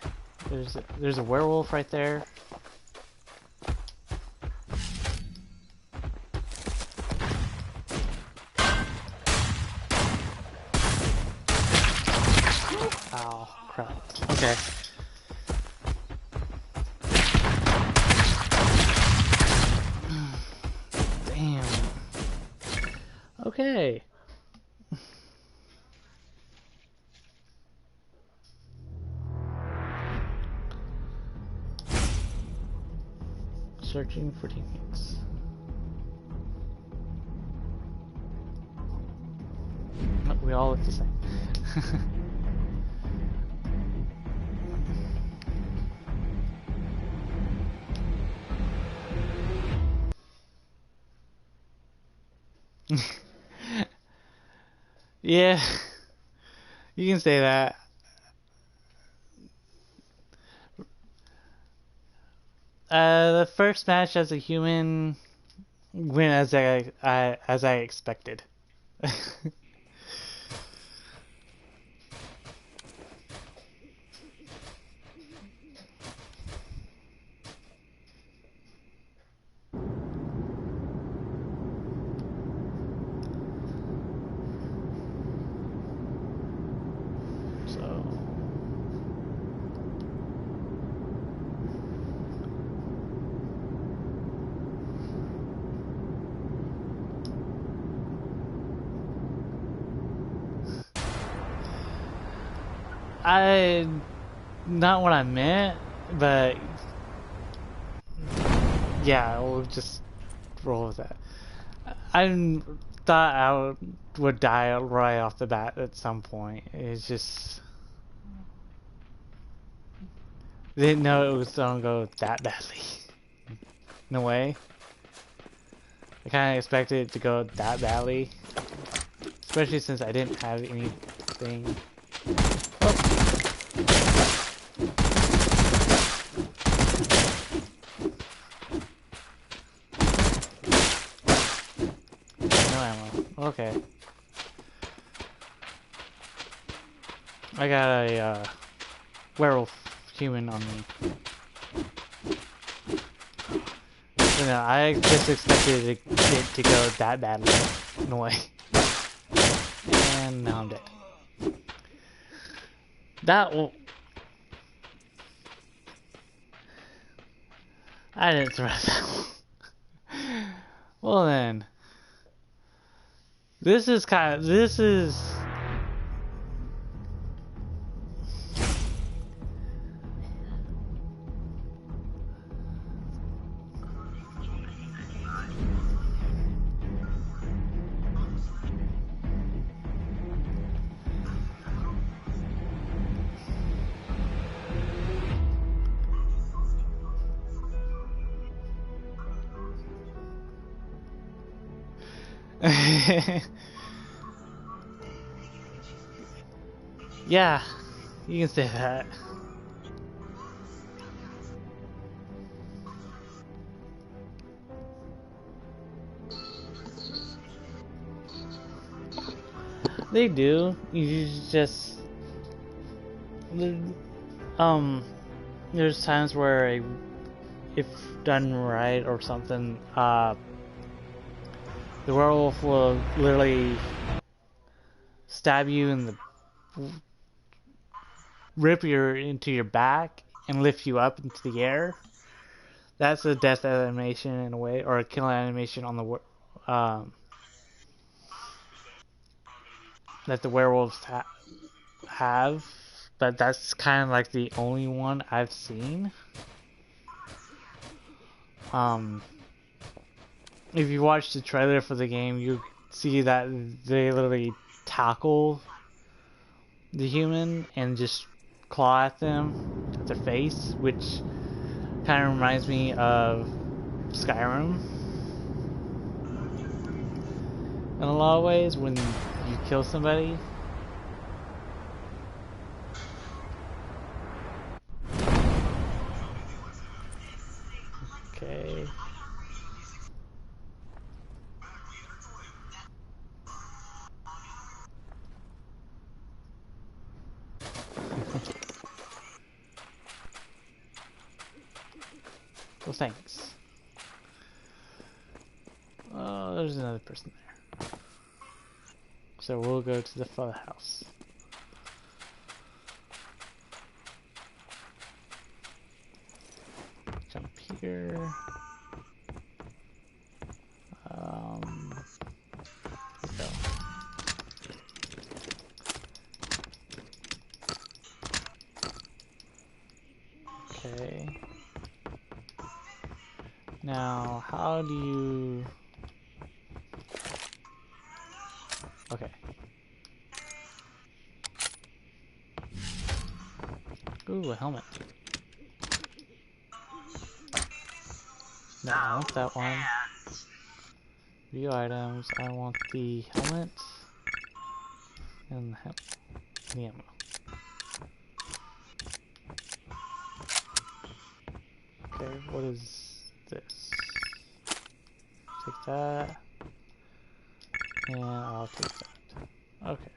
There's a werewolf right there. Ow, crap. Okay. Damn. Okay. Searching for teammates. We all look the same. Yeah, you can say that. The first match as a human went as I expected. So not what I meant, but yeah, we'll just roll with that. I thought I would die right off the bat at some point. It's just didn't know it was gonna go that badly. No way. I kind of expected it to go that badly, especially since I didn't have anything. No ammo. Okay. I got a werewolf human on me. But no, I just expected it to go that badly. No way. And now I'm dead. That will... I didn't survive that one. Well then. This is yeah, you can say that. They do. You just there's times where if done right or something, the werewolf will literally stab you in the rip into your back and lift you up into the air. That's a death animation in a way, or a kill animation on the that the werewolves have, but that's kind of like the only one I've seen. If you watch the trailer for the game, you see that they literally tackle the human and just claw at them, at their face, which kind of reminds me of Skyrim in a lot of ways when you kill somebody. Okay. Well, thanks. Oh, there's another person there. So we'll go to the photo house. Jump here. Here we go. Okay. Now, how do you... Okay. Ooh, a helmet. No, I want that one. View items. I want the helmet and the ammo. Okay, what is this? Take that. And I'll take that. Okay.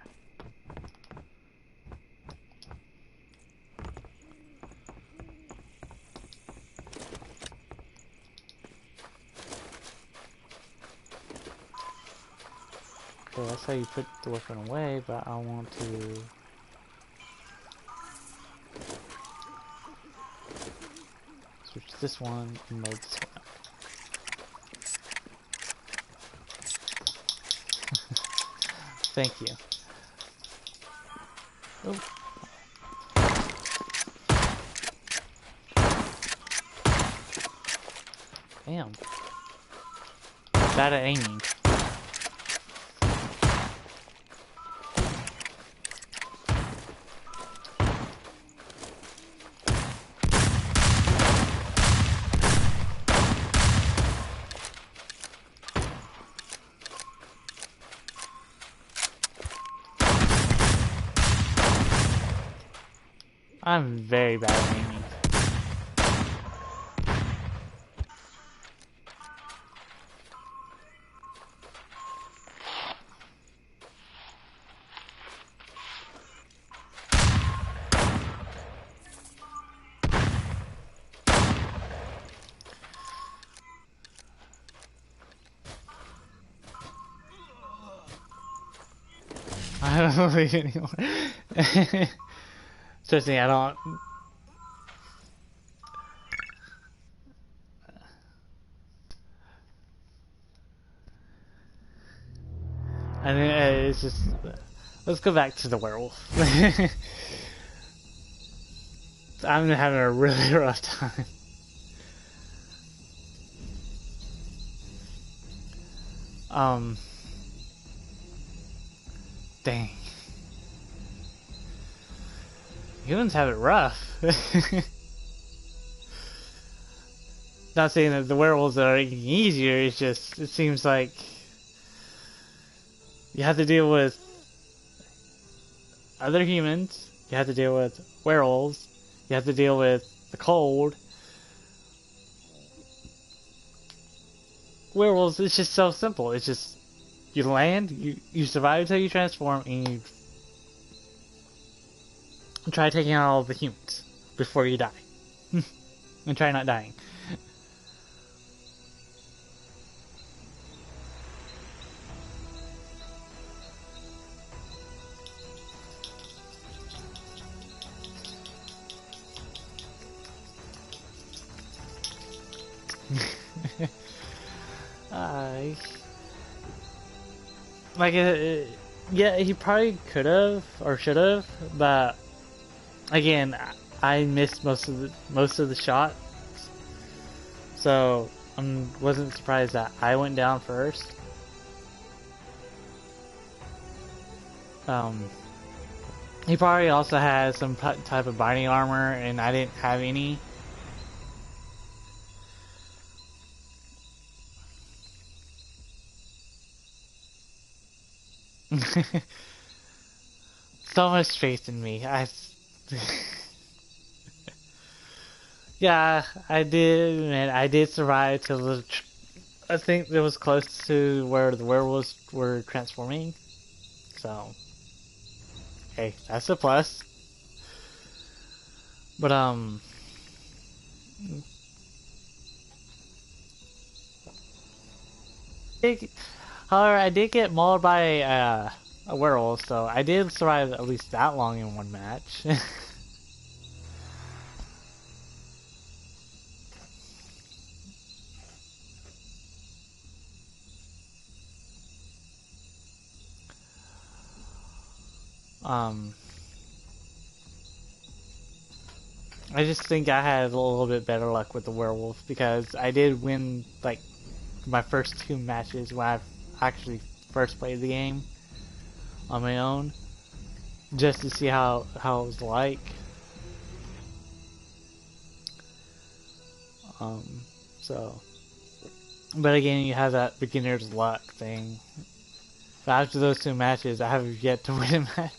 Okay, that's how you put the weapon away, but I want to... switch this one and load this one up. Thank you. Oh. Damn. Bad at aiming. I'm very bad at aiming. I don't believe anymore. Seriously, I don't... I mean, it's just... Let's go back to the werewolf. I'm having a really rough time. Dang. Humans have it rough. Not saying that the werewolves are any easier, it's just, it seems like you have to deal with other humans, you have to deal with werewolves, you have to deal with the cold. Werewolves, it's just so simple. It's just, you land, you survive until you transform, and you try taking out all the humans before you die. And try not dying. Like, yeah, he probably could have or should have, but again, I missed most of the shots, so I wasn't surprised that I went down first. He probably also had some type of binding armor, and I didn't have any. So much faith in me. Yeah, I did, and I did survive till the... I think it was close to where the werewolves were transforming. So, hey, that's a plus. But however, I did get mauled by a werewolf, so I did survive at least that long in one match. I just think I had a little bit better luck with the werewolf because I did win like my first 2 matches when I actually first played the game on my own, just to see how it was like. So, but again, you have that beginner's luck thing. But after those 2 matches, I have yet to win a match,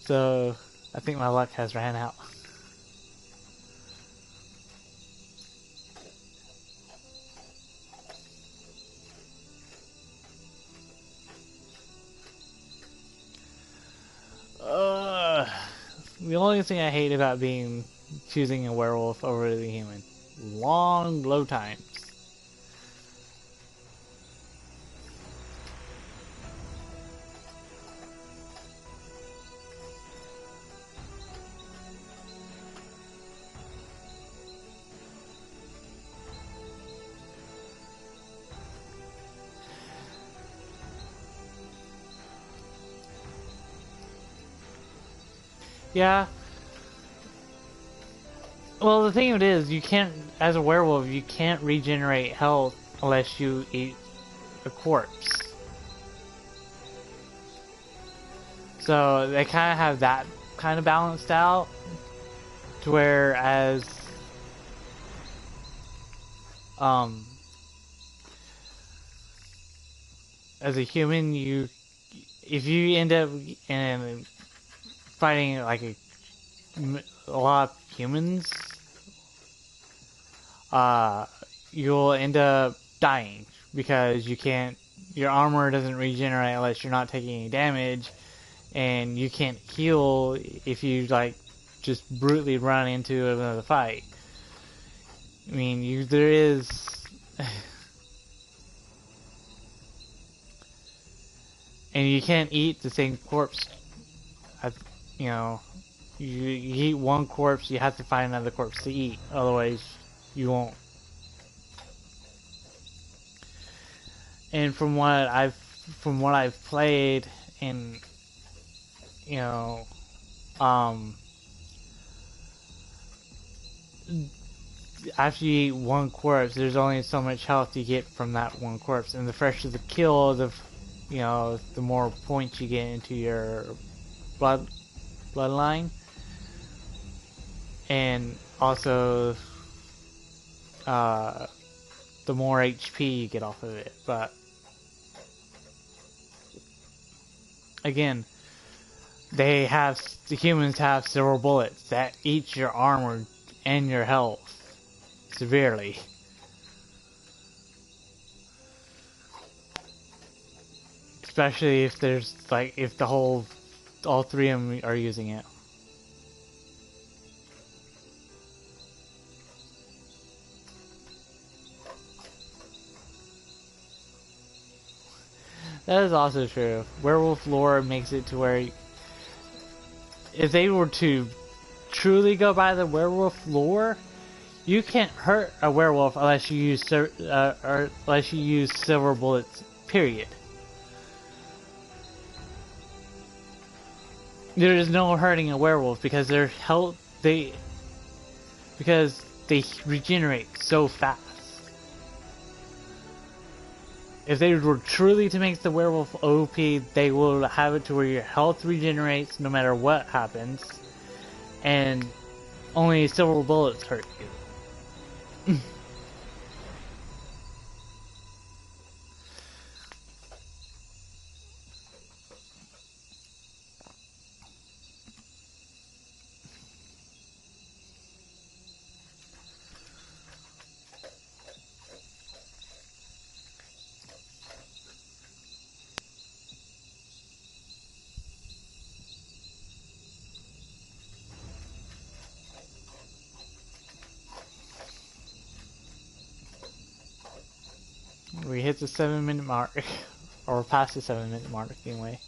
so I think my luck has ran out. The only thing I hate about choosing a werewolf over the human. Long load times. Yeah. Well, the thing of it is, you can't, as a werewolf, you can't regenerate health unless you eat a corpse. So they kind of have that kind of balanced out, to where as a human, if you end up in fighting like a lot of humans, you'll end up dying because your armor doesn't regenerate unless you're not taking any damage, and you can't heal if you like just brutally run into another fight. I mean, there is and you can't eat the same corpse. You know, you eat one corpse, you have to find another corpse to eat, otherwise you won't. And from what I've played, and you know, after you eat one corpse, there's only so much health you get from that one corpse, and the fresher the kill, the more points you get into your bloodline, and also the more HP you get off of it. But again, the humans have silver bullets that eat your armor and your health severely. Especially if there's if all 3 of them are using it. That is also true. Werewolf lore makes it to where if they were to truly go by the werewolf lore, you can't hurt a werewolf unless you use silver bullets. Period. There is no hurting a werewolf because because they regenerate so fast. If they were truly to make the werewolf OP, they will have it to where your health regenerates no matter what happens, and only silver bullets hurt you. We hit the 7-minute mark, or past the 7-minute mark anyway.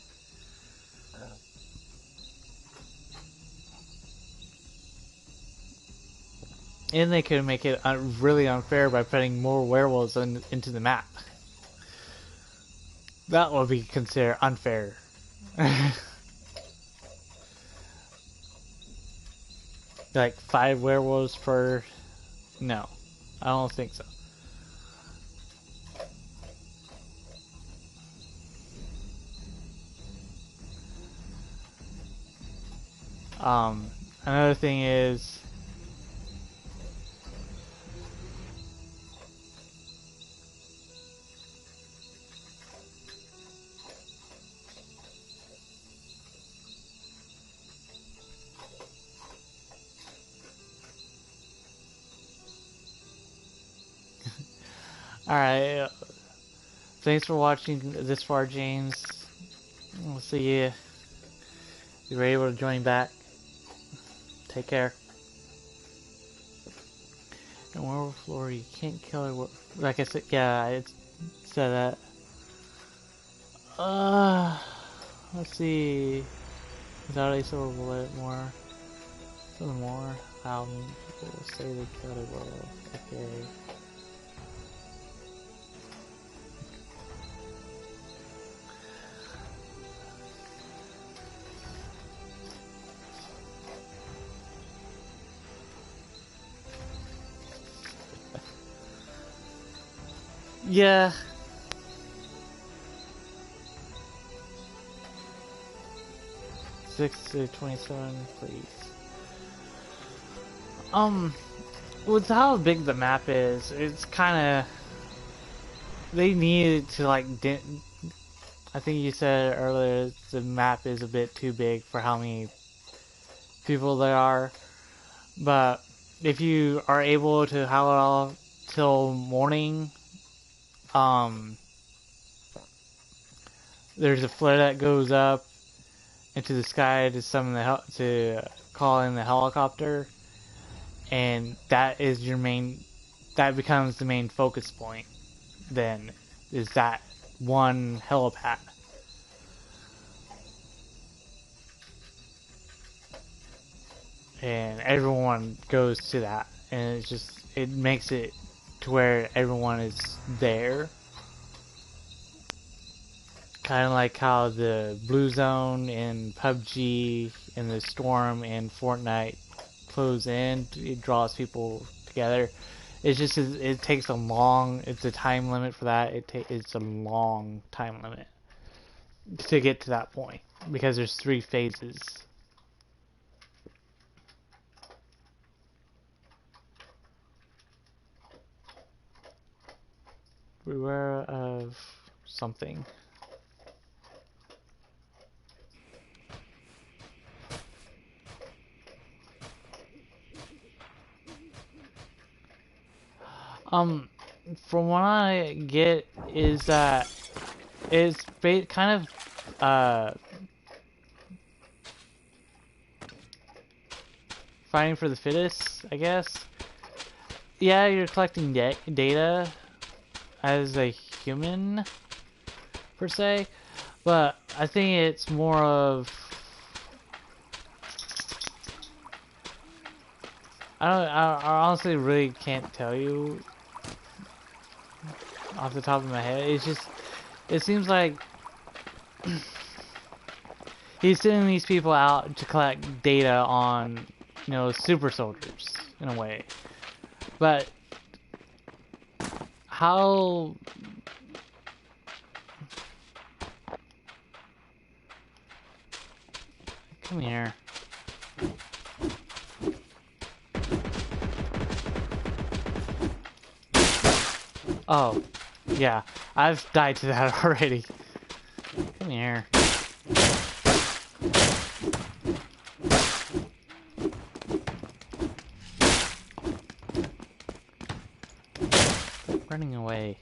And they could make it really unfair by putting more werewolves into the map. That would be considered unfair. like 5 werewolves per... No, I don't think so. Another thing is... Alright, thanks for watching this far, James. We'll see you. You're able to join back. Take care. And werewolf floor, you can't kill her. Like I said, yeah, it said that. Let's see. Without a silver bullet, more. Something more. How many people say they killed a werewolf? Okay. Yeah. Six to 27, please. With how big the map is, it's kind of... They needed to, like, I think you said earlier the map is a bit too big for how many people there are. But if you are able to have it all till morning, there's a flare that goes up into the sky to summon to call in the helicopter, and that is your main. That becomes the main focus point. Then is that one helipad. And everyone goes to that, and it's just, it makes it to where everyone is there. Kind of like how the Blue Zone in PUBG and the Storm in Fortnite close in, it draws people together. It's just, it takes a long, it's a time limit for that. It's a long time limit to get to that point, because there's 3 phases. Beware of something. From what I get is that it's kind of fighting for the fittest, I guess. Yeah, you're collecting data as a human, per se, but I think it's more of... I honestly really can't tell you off the top of my head. It's just, it seems like he's sending these people out to collect data on, you know, super soldiers, in a way. But how... Come here. Oh, yeah, I've died to that already. Come here. Running away.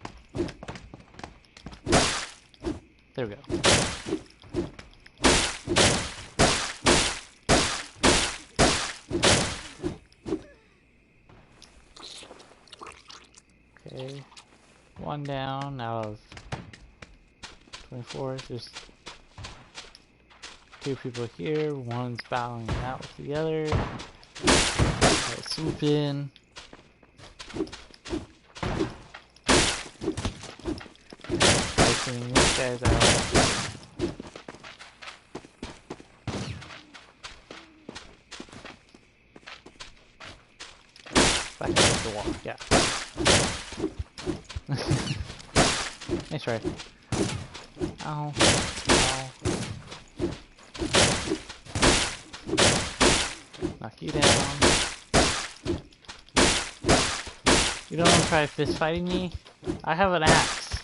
There we go. Okay. 1 down out of 24. There's 2 people here. One's battling out with the other. I'll swoop in. Taking these guys out. back against the wall. Yeah. Nice try. Ow. Ow. Knock you down. You don't want to try fist fighting me? I have an axe.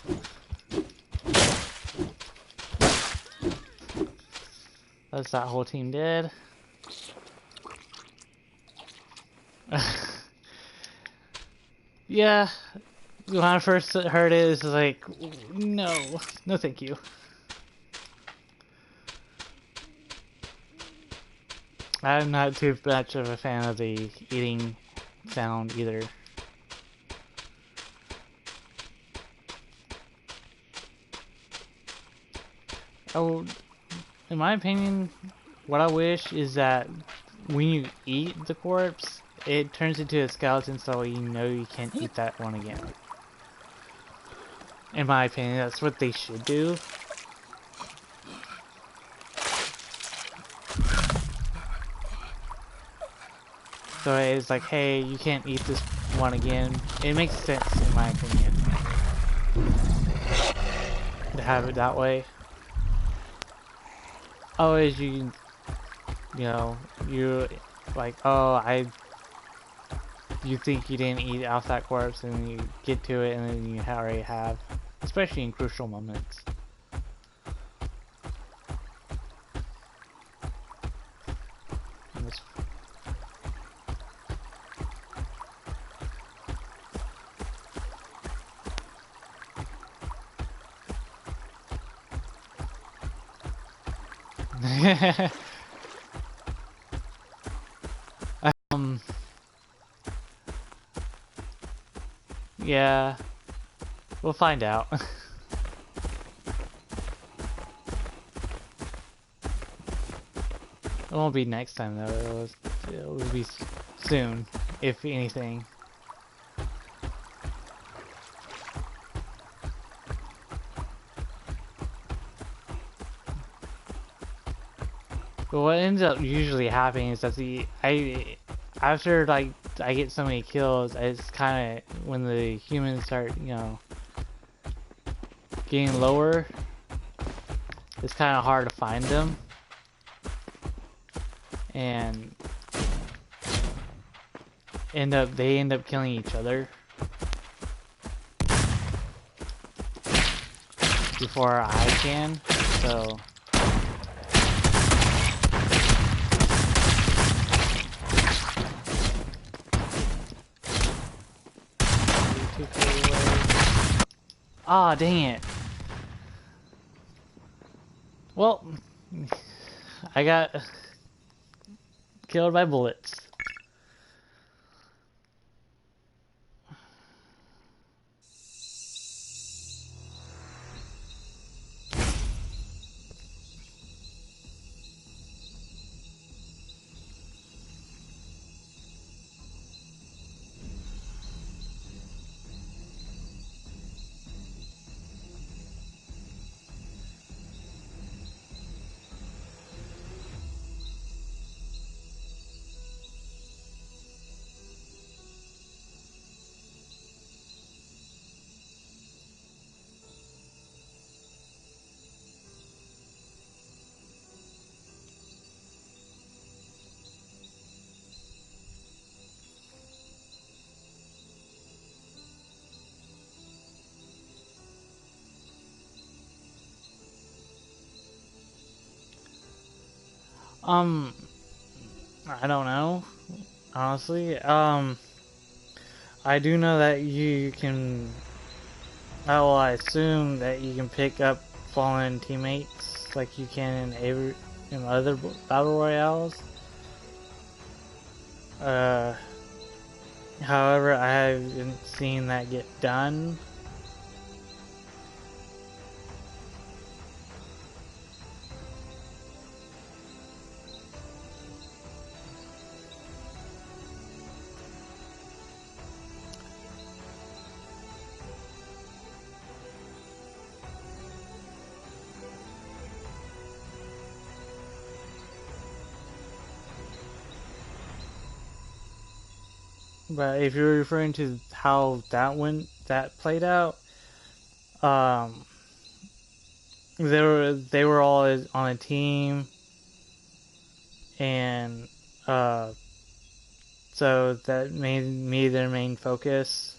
That's that whole team dead. Yeah, when I first heard it, it's like, no, no thank you. I'm not too much of a fan of the eating sound either. Oh, in my opinion, what I wish is that when you eat the corpse, it turns into a skeleton so you know you can't eat that one again. In my opinion, that's what they should do. So it's like, hey, you can't eat this one again. It makes sense in my opinion to have it that way. Oh, as you know, you like, oh, you think you didn't eat off that corpse, and you get to it, and then you already have, especially in crucial moments. Yeah, we'll find out. It won't be next time though, it will be soon, if anything. But what ends up usually happening is that after like I get so many kills, it's kind of when the humans start, you know, getting lower, it's kind of hard to find them, and they end up killing each other before I can, so. Ah, dang it. Well, I got killed by bullets. I don't know, honestly. I do know that you can, well, I assume that you can pick up fallen teammates like you can in other battle royales. However, I haven't seen that get done. But if you're referring to how that played out, they were all on a team, and so that made me their main focus.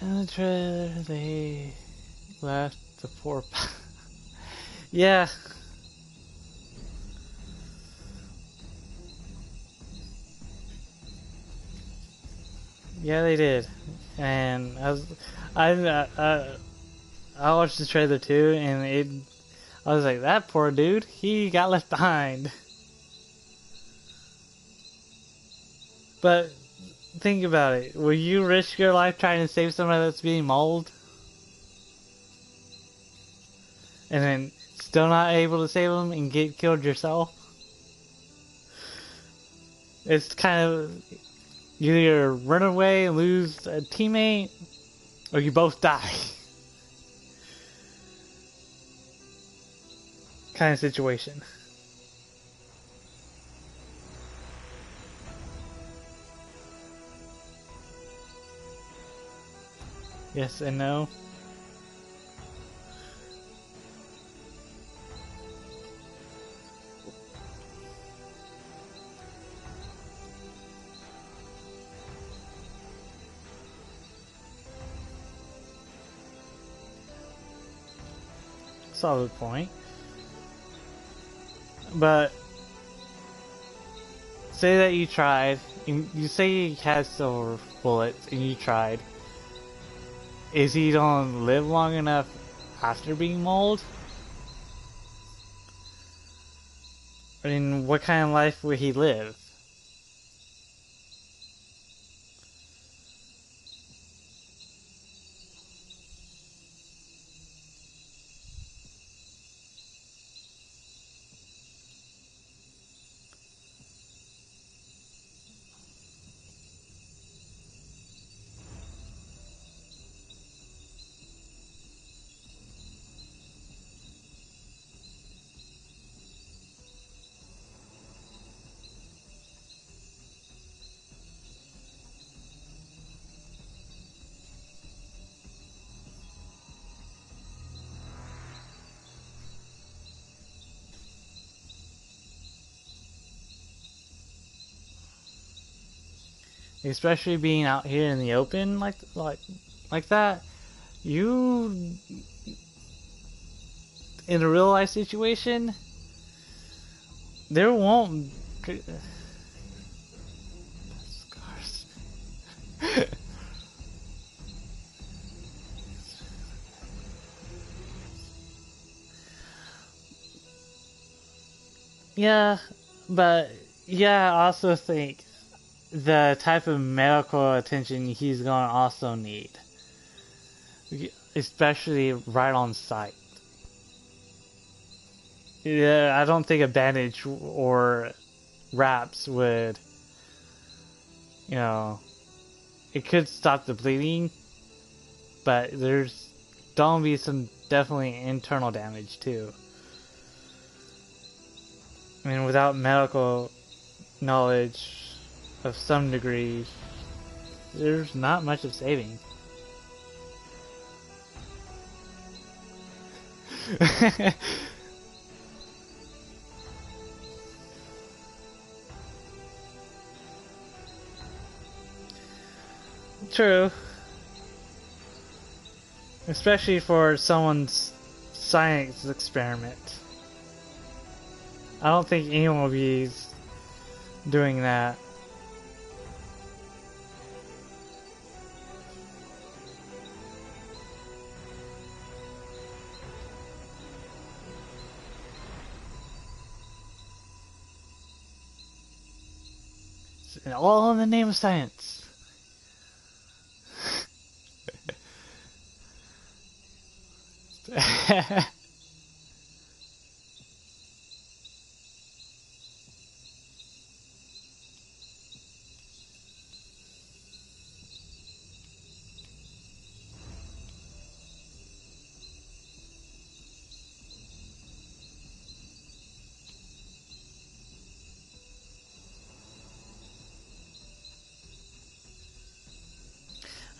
In the trailer, they left the poor. Yeah. Yeah, they did, and I watched the trailer too, and I was like, that poor dude, he got left behind. But think about it. Will you risk your life trying to save somebody that's being mauled? And then still not able to save them and get killed yourself? It's kind of, you either run away and lose a teammate, or you both die. Kind of situation. Yes and no. Solid point. But say that you tried, and you say you had silver bullets and you tried. Is he gonna live long enough after being mauled? I mean, what kind of life would he live? Especially being out here in the open like that. You, in a real life situation, there won't scars. Yeah, but yeah, I also think the type of medical attention he's gonna also need, especially right on site. Yeah, I don't think a bandage or wraps would, you know, it could stop the bleeding, but there's gonna be some definitely internal damage too. I mean, without medical knowledge of some degree, there's not much of saving. True. Especially for someone's science experiment. I don't think anyone will be doing that. and all in the name of science.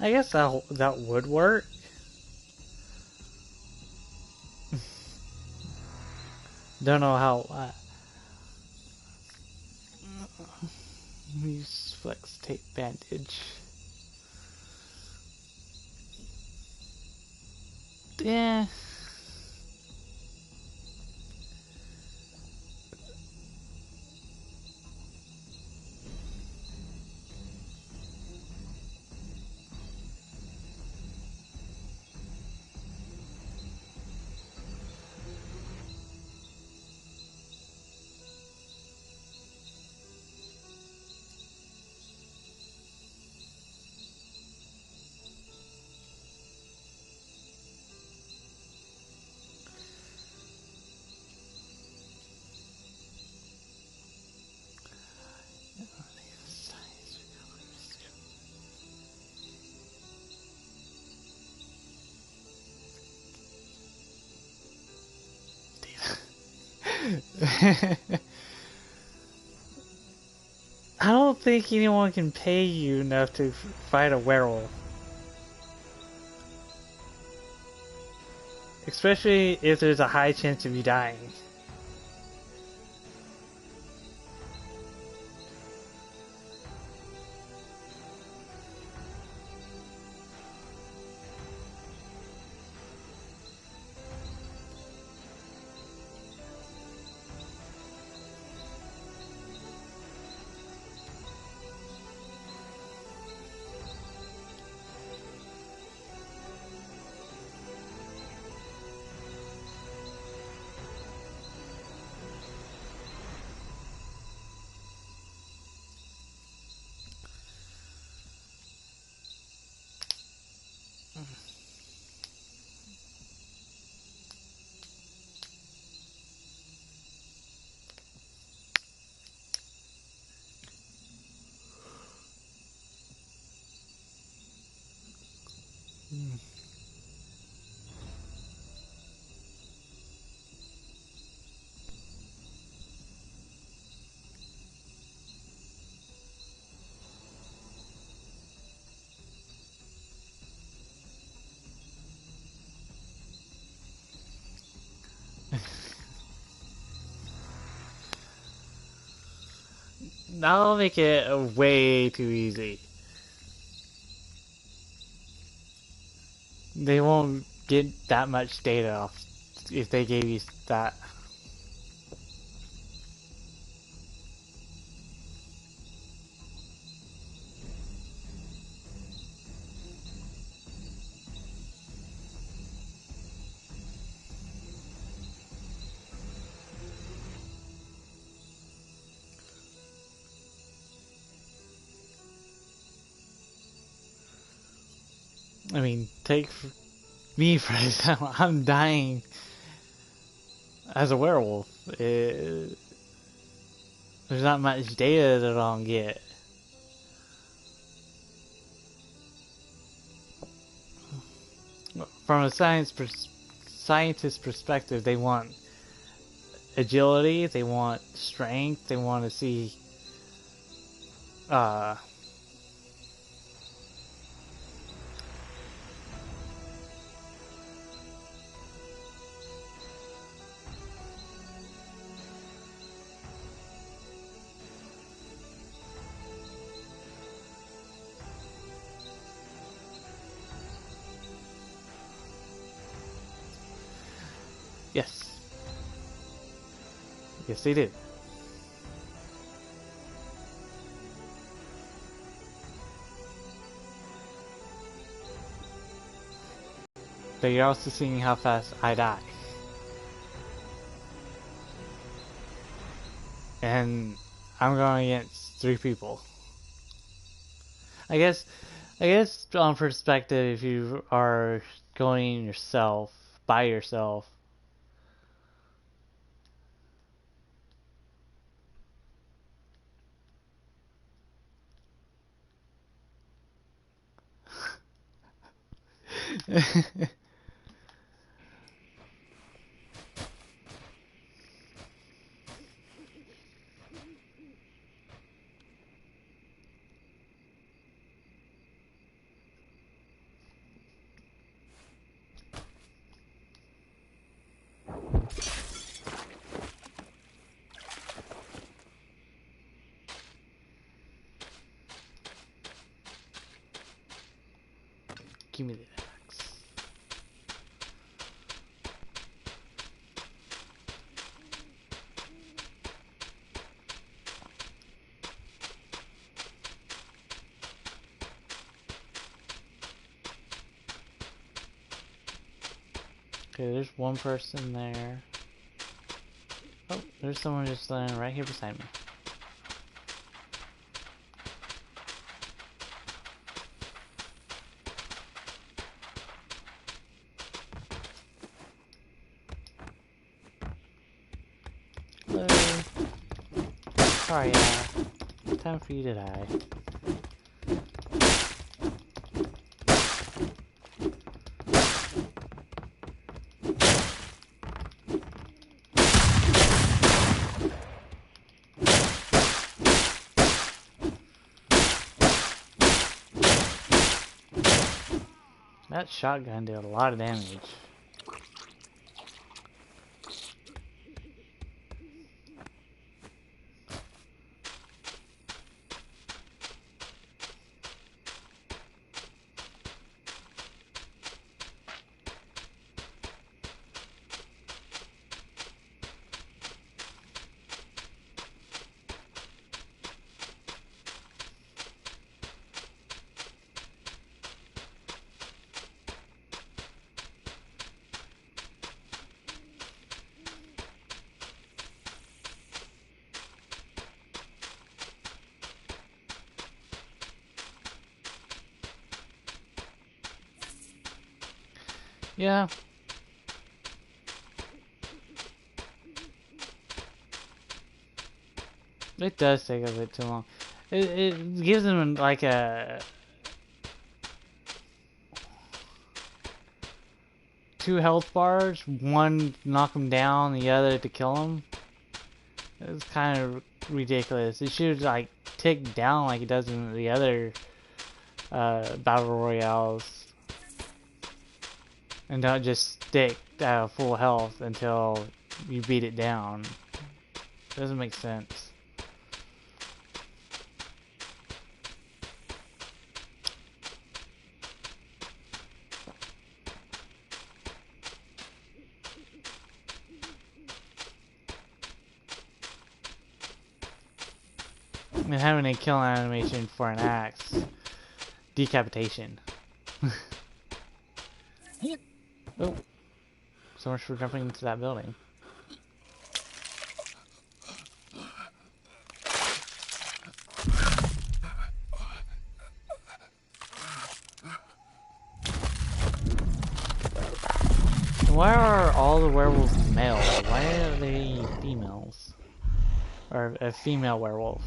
I guess that would work. Don't know how. Use flex tape bandage. Yeah. I don't think anyone can pay you enough to fight a werewolf. Especially if there's a high chance of you dying. That'll make it way too easy. They won't get that much data off if they gave you that. I mean, take me for example. I'm dying as a werewolf. There's not much data that I'll get. From a scientist perspective, they want agility, they want strength, they want to see yes. Yes, they do. But you're also seeing how fast I die. And I'm going against 3 people. I guess, I guess on perspective, if you are going yourself, by yourself, give me the axe. Okay, there's one person there. Oh, there's someone just standing right here beside me. Hello. Sorry, time for you to die. That shotgun did a lot of damage. Yeah. It does take a bit too long. It gives them like a 2 health bars, one knock them down, the other to kill them. It's kind of ridiculous. It should like tick down like it does in the other battle royales, and not just stick at full health until you beat it down. Doesn't make sense. And having a kill animation for an axe. Decapitation. Oh. So much for jumping into that building. Why are all the werewolves male? Why are they females? Or a female werewolf?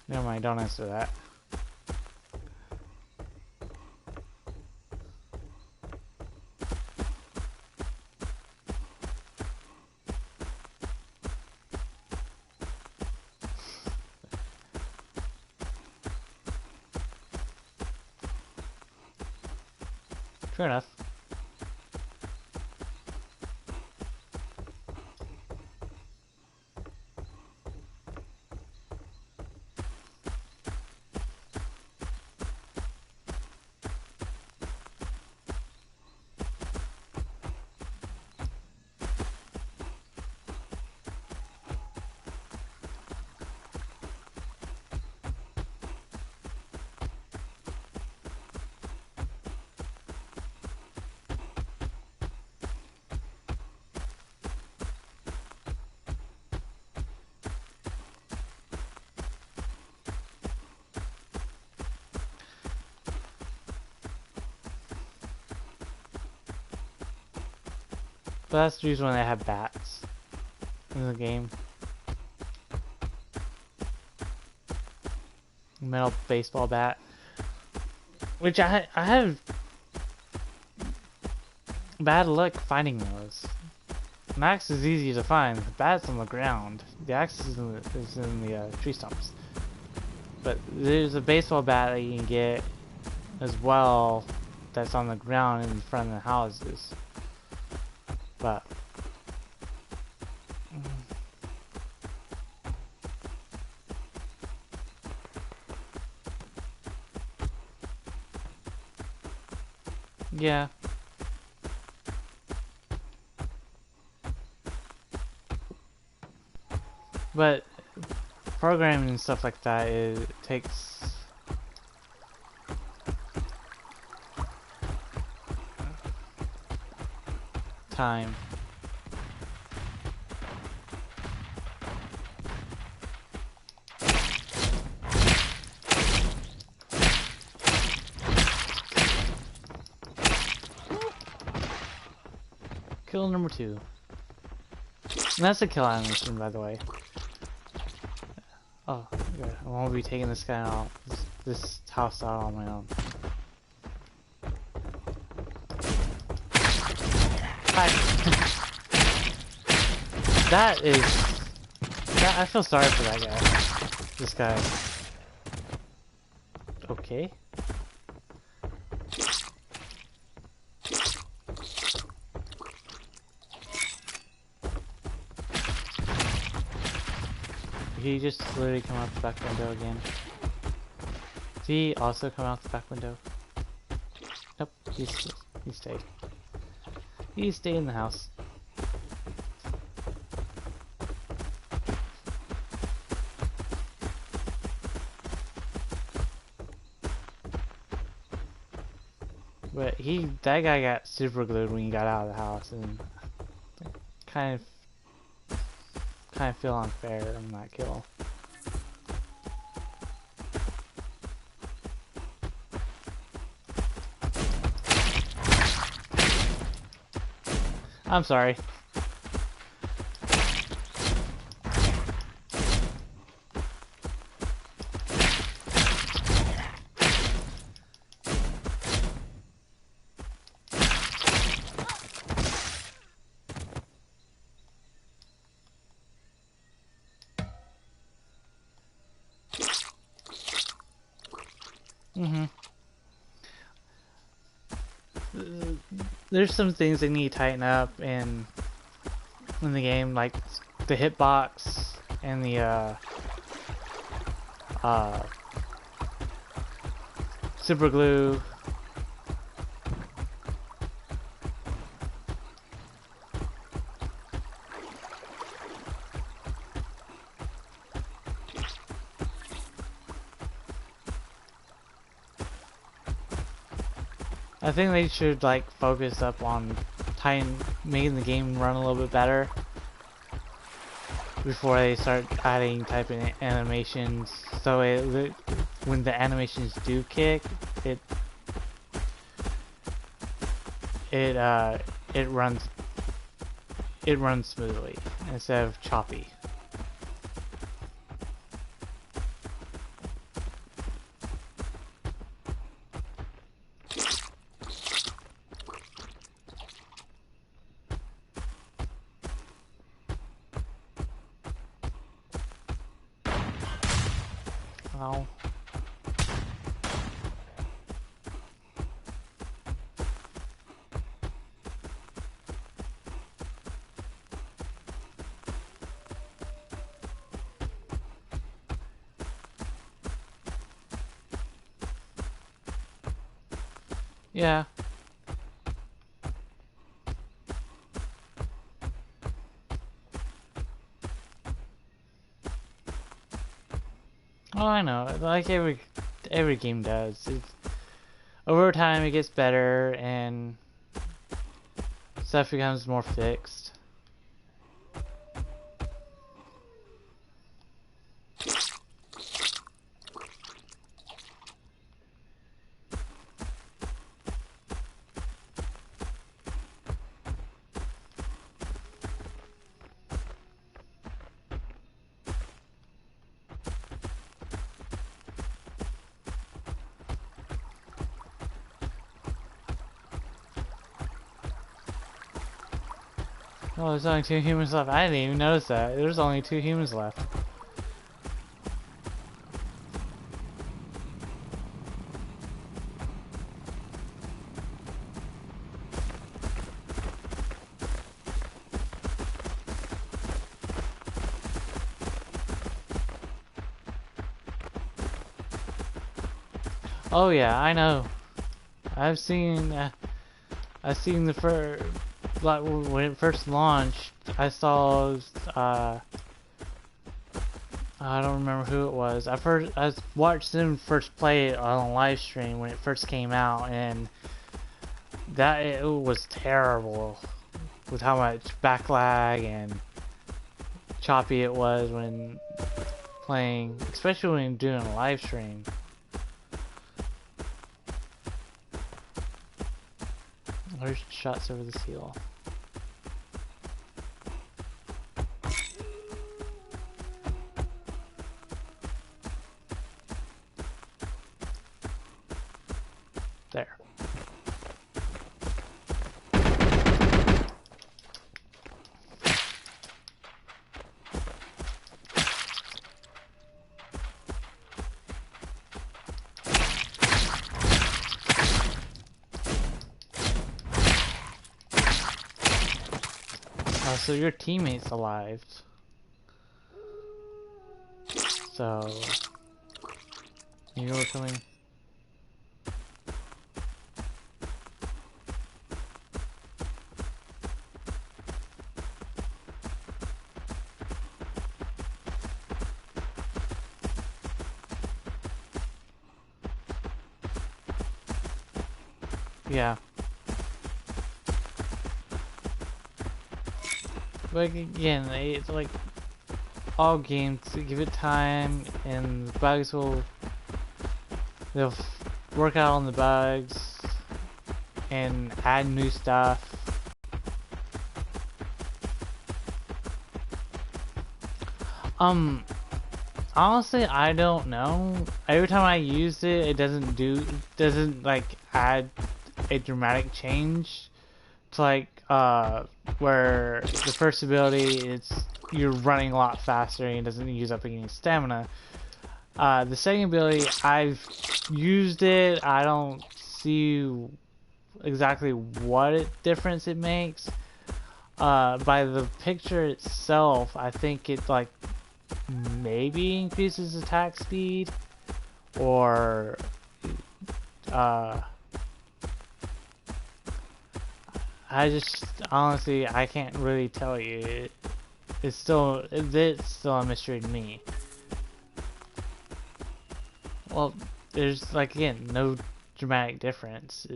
Never mind, don't answer that. Fair enough. But that's usually when they have bats in the game. Metal baseball bat. Which I have bad luck finding those. An axe is easy to find. The bat's on the ground. The axe is in the tree stumps. But there's a baseball bat that you can get as well that's on the ground in front of the houses. But yeah. But programming and stuff like that, it takes time. Kill number 2. And that's a kill animation, by the way. Oh, okay. I won't be taking this guy out, this house out on my own. Hi. I feel sorry for that guy. This guy. Okay. He just literally come out the back window again. Did he also come out the back window? Nope, he stayed. He stayed in the house. But that guy got super glued when he got out of the house, and kind of feel unfair on that kill. I'm sorry. There's some things they need to tighten up in the game, like the hitbox and the super glue. I think they should like focus up on making the game run a little bit better before they start adding type of animations. So when the animations do kick, it runs smoothly instead of choppy. Ow. Yeah. Oh, I know. Like every game does. Over time, it gets better and stuff becomes more fixed. Oh, there's only 2 humans left. I didn't even notice that. There's only 2 humans left. Oh yeah, I know. I've seen the first, like when it first launched. I saw I don't remember who it was. I watched them first play it on a live stream when it first came out, and that it was terrible with how much backlag and choppy it was when playing, especially when doing a live stream. There's shots over the seal. There. Oh, so your teammate's alive. So you know what's coming. Yeah. But again, it's like all games, give it time and the bugs they'll work out on the bugs and add new stuff. Honestly, I don't know. Every time I use it, it doesn't like add a dramatic change to like where the first ability you're running a lot faster and it doesn't use up any stamina. The second ability, I've used it. I don't see exactly what difference it makes. By the picture itself, I think it like maybe increases attack speed, or I just honestly I can't really tell you. It's still a mystery to me. Well, there's like again no dramatic difference.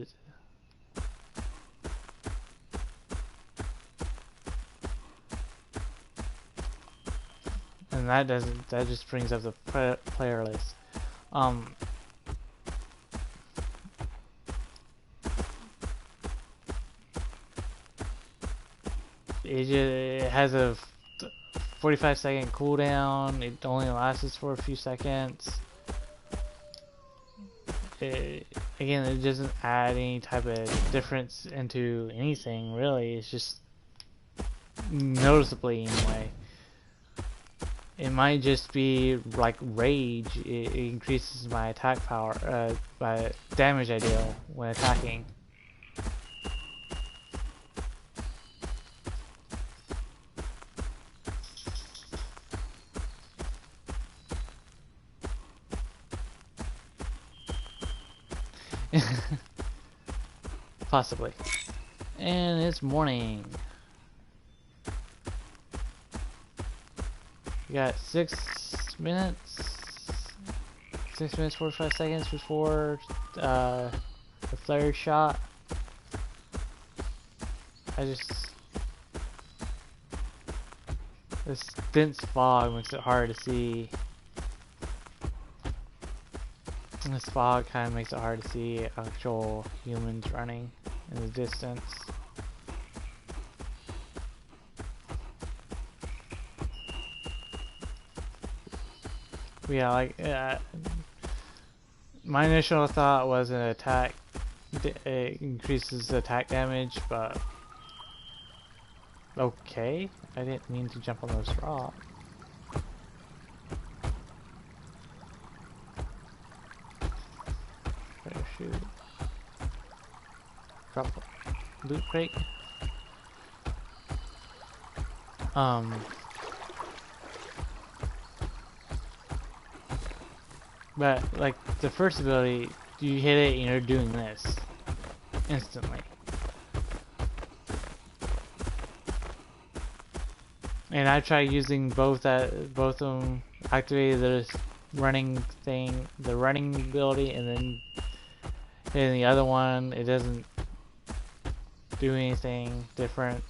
And that just brings up the player list. It has a 45-second cooldown. It only lasts for a few seconds. Again, it doesn't add any type of difference into anything really. It's just noticeably anyway. It might just be like rage. It increases my attack power, by damage I deal when attacking. Possibly. And it's morning. You got 6 minutes 45 seconds before the flare shot. This dense fog makes it hard to see. And this fog kind of makes it hard to see actual humans running in the distance. Yeah, like my initial thought was an attack. It increases attack damage, but Okay, I didn't mean to jump on those rocks. Parachute. Drop a loot crate. But like the first ability, you hit it and you're doing this instantly. And I tried using both of them, activated the running thing, the running ability, and then the other one, it doesn't do anything different.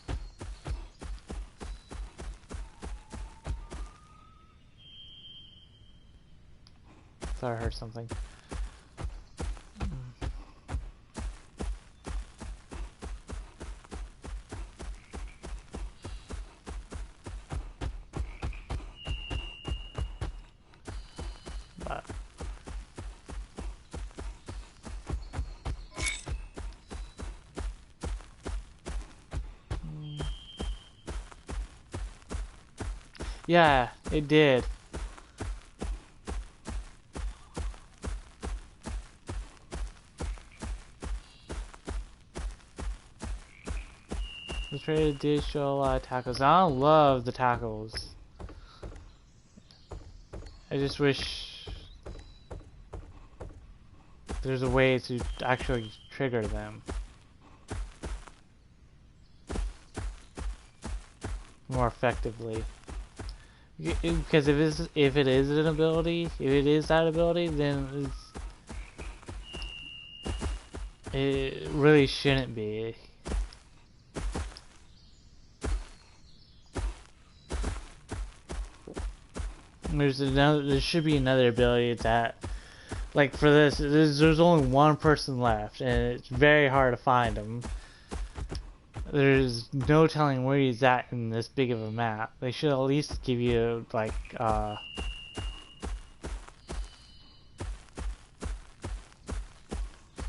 Thought I heard something. But yeah, it did. The trailer did show a lot of tackles. I don't love the tackles. I just wish there's a way to actually trigger them more effectively. Because if it is an ability, if it is that ability, then it really shouldn't be. There should be another ability that, like for this, there's only one person left, and it's very hard to find him. There's no telling where he's at in this big of a map. They should at least give you like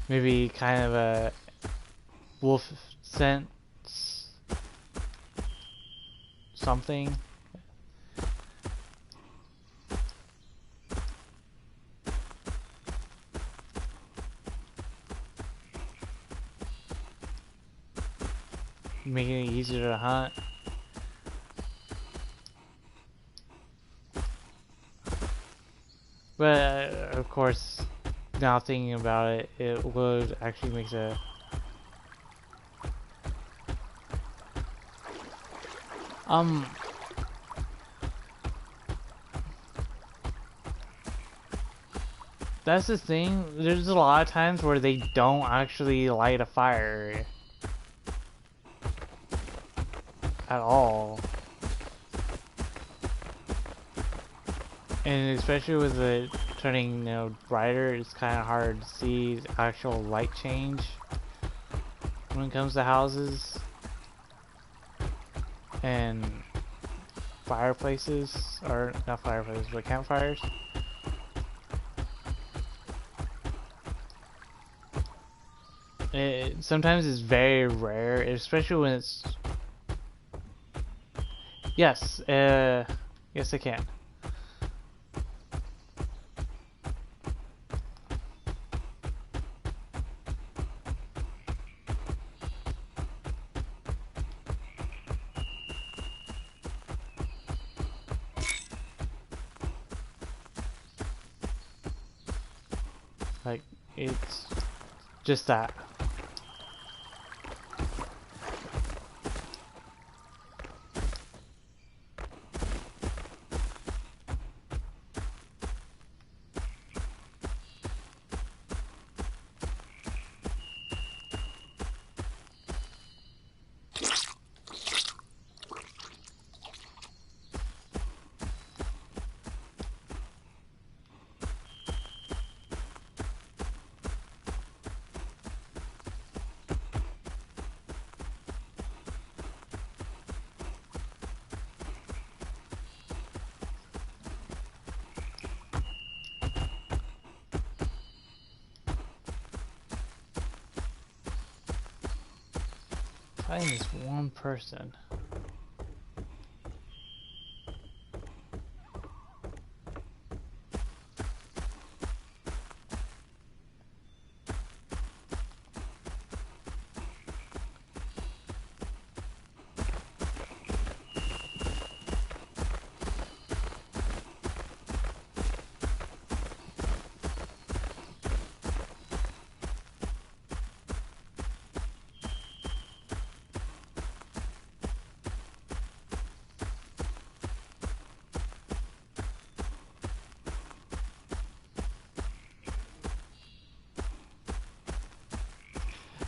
maybe kind of a wolf scent, something. Making it easier to hunt. But of course, now thinking about it, it would actually make a that's the thing. There's a lot of times where they don't actually light a fire at all, and especially with it turning, you know, brighter, it's kind of hard to see the actual light change when it comes to houses and fireplaces, or not fireplaces, but campfires. Sometimes it's very rare, especially when it's yes, yes I can. Like, it's just that. Find this one person.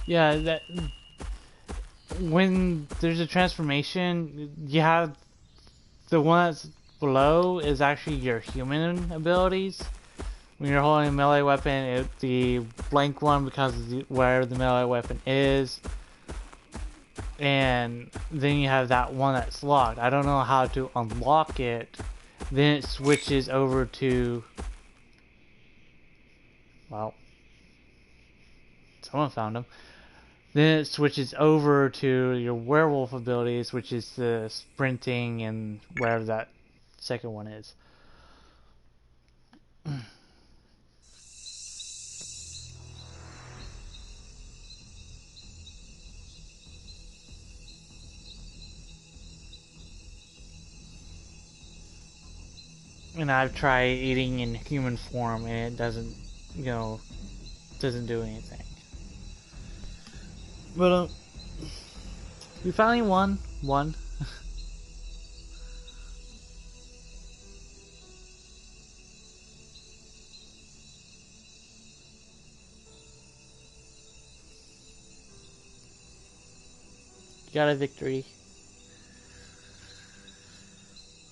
Yeah, that when there's a transformation, you have the one that's below is actually your human abilities. When you're holding a melee weapon, the blank one becomes where the melee weapon is. And then you have that one that's locked. I don't know how to unlock it. Then it switches over to... Well, someone found him. Then it switches over to your werewolf abilities, which is the sprinting and wherever that second one is. And I've tried eating in human form and it doesn't, doesn't do anything. But we finally won one. Got a victory.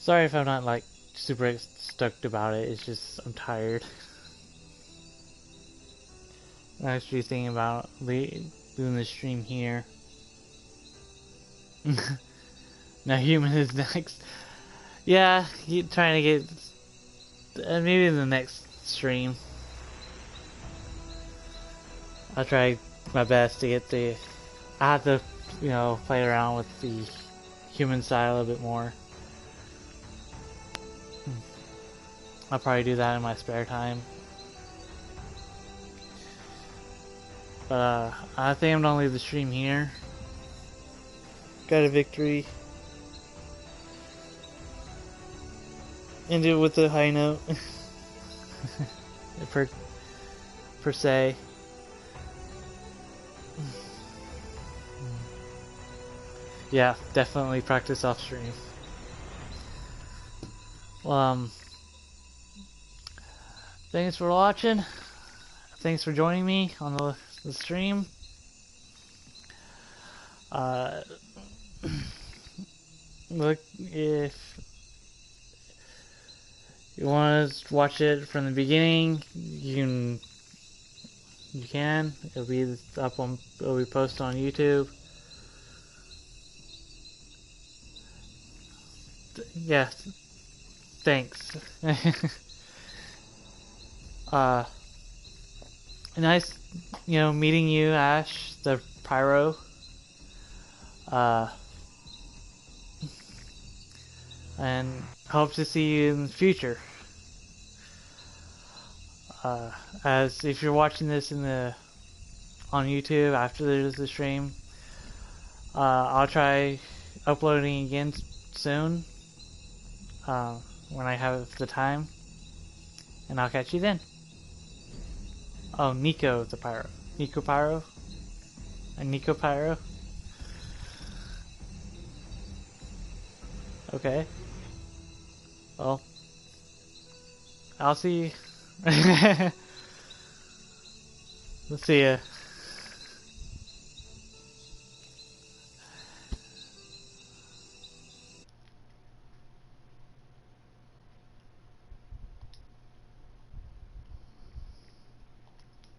Sorry if I'm not like super stoked about it. It's just I'm tired. I was actually thinking about doing the stream here. Now human is next. Yeah, trying to get maybe in the next stream. I'll try my best to get the. I have to, play around with the human style a little bit more. I'll probably do that in my spare time. But I think I'm gonna leave the stream here. Got a victory. End it with a high note. per se. Yeah, definitely practice off stream. Well, thanks for watching. Thanks for joining me on the stream. Look, if you want to watch it from the beginning, you can. It'll be posted on YouTube. Yeah, thanks. Nice, meeting you, Ash, the Pyro. And hope to see you in the future. As if you're watching this on YouTube after there's the stream, I'll try uploading again soon. When I have the time, and I'll catch you then. Oh, Nico the Pyro. Nico Pyro? And Nico Pyro? Okay. Well, I'll see you. Let's see ya.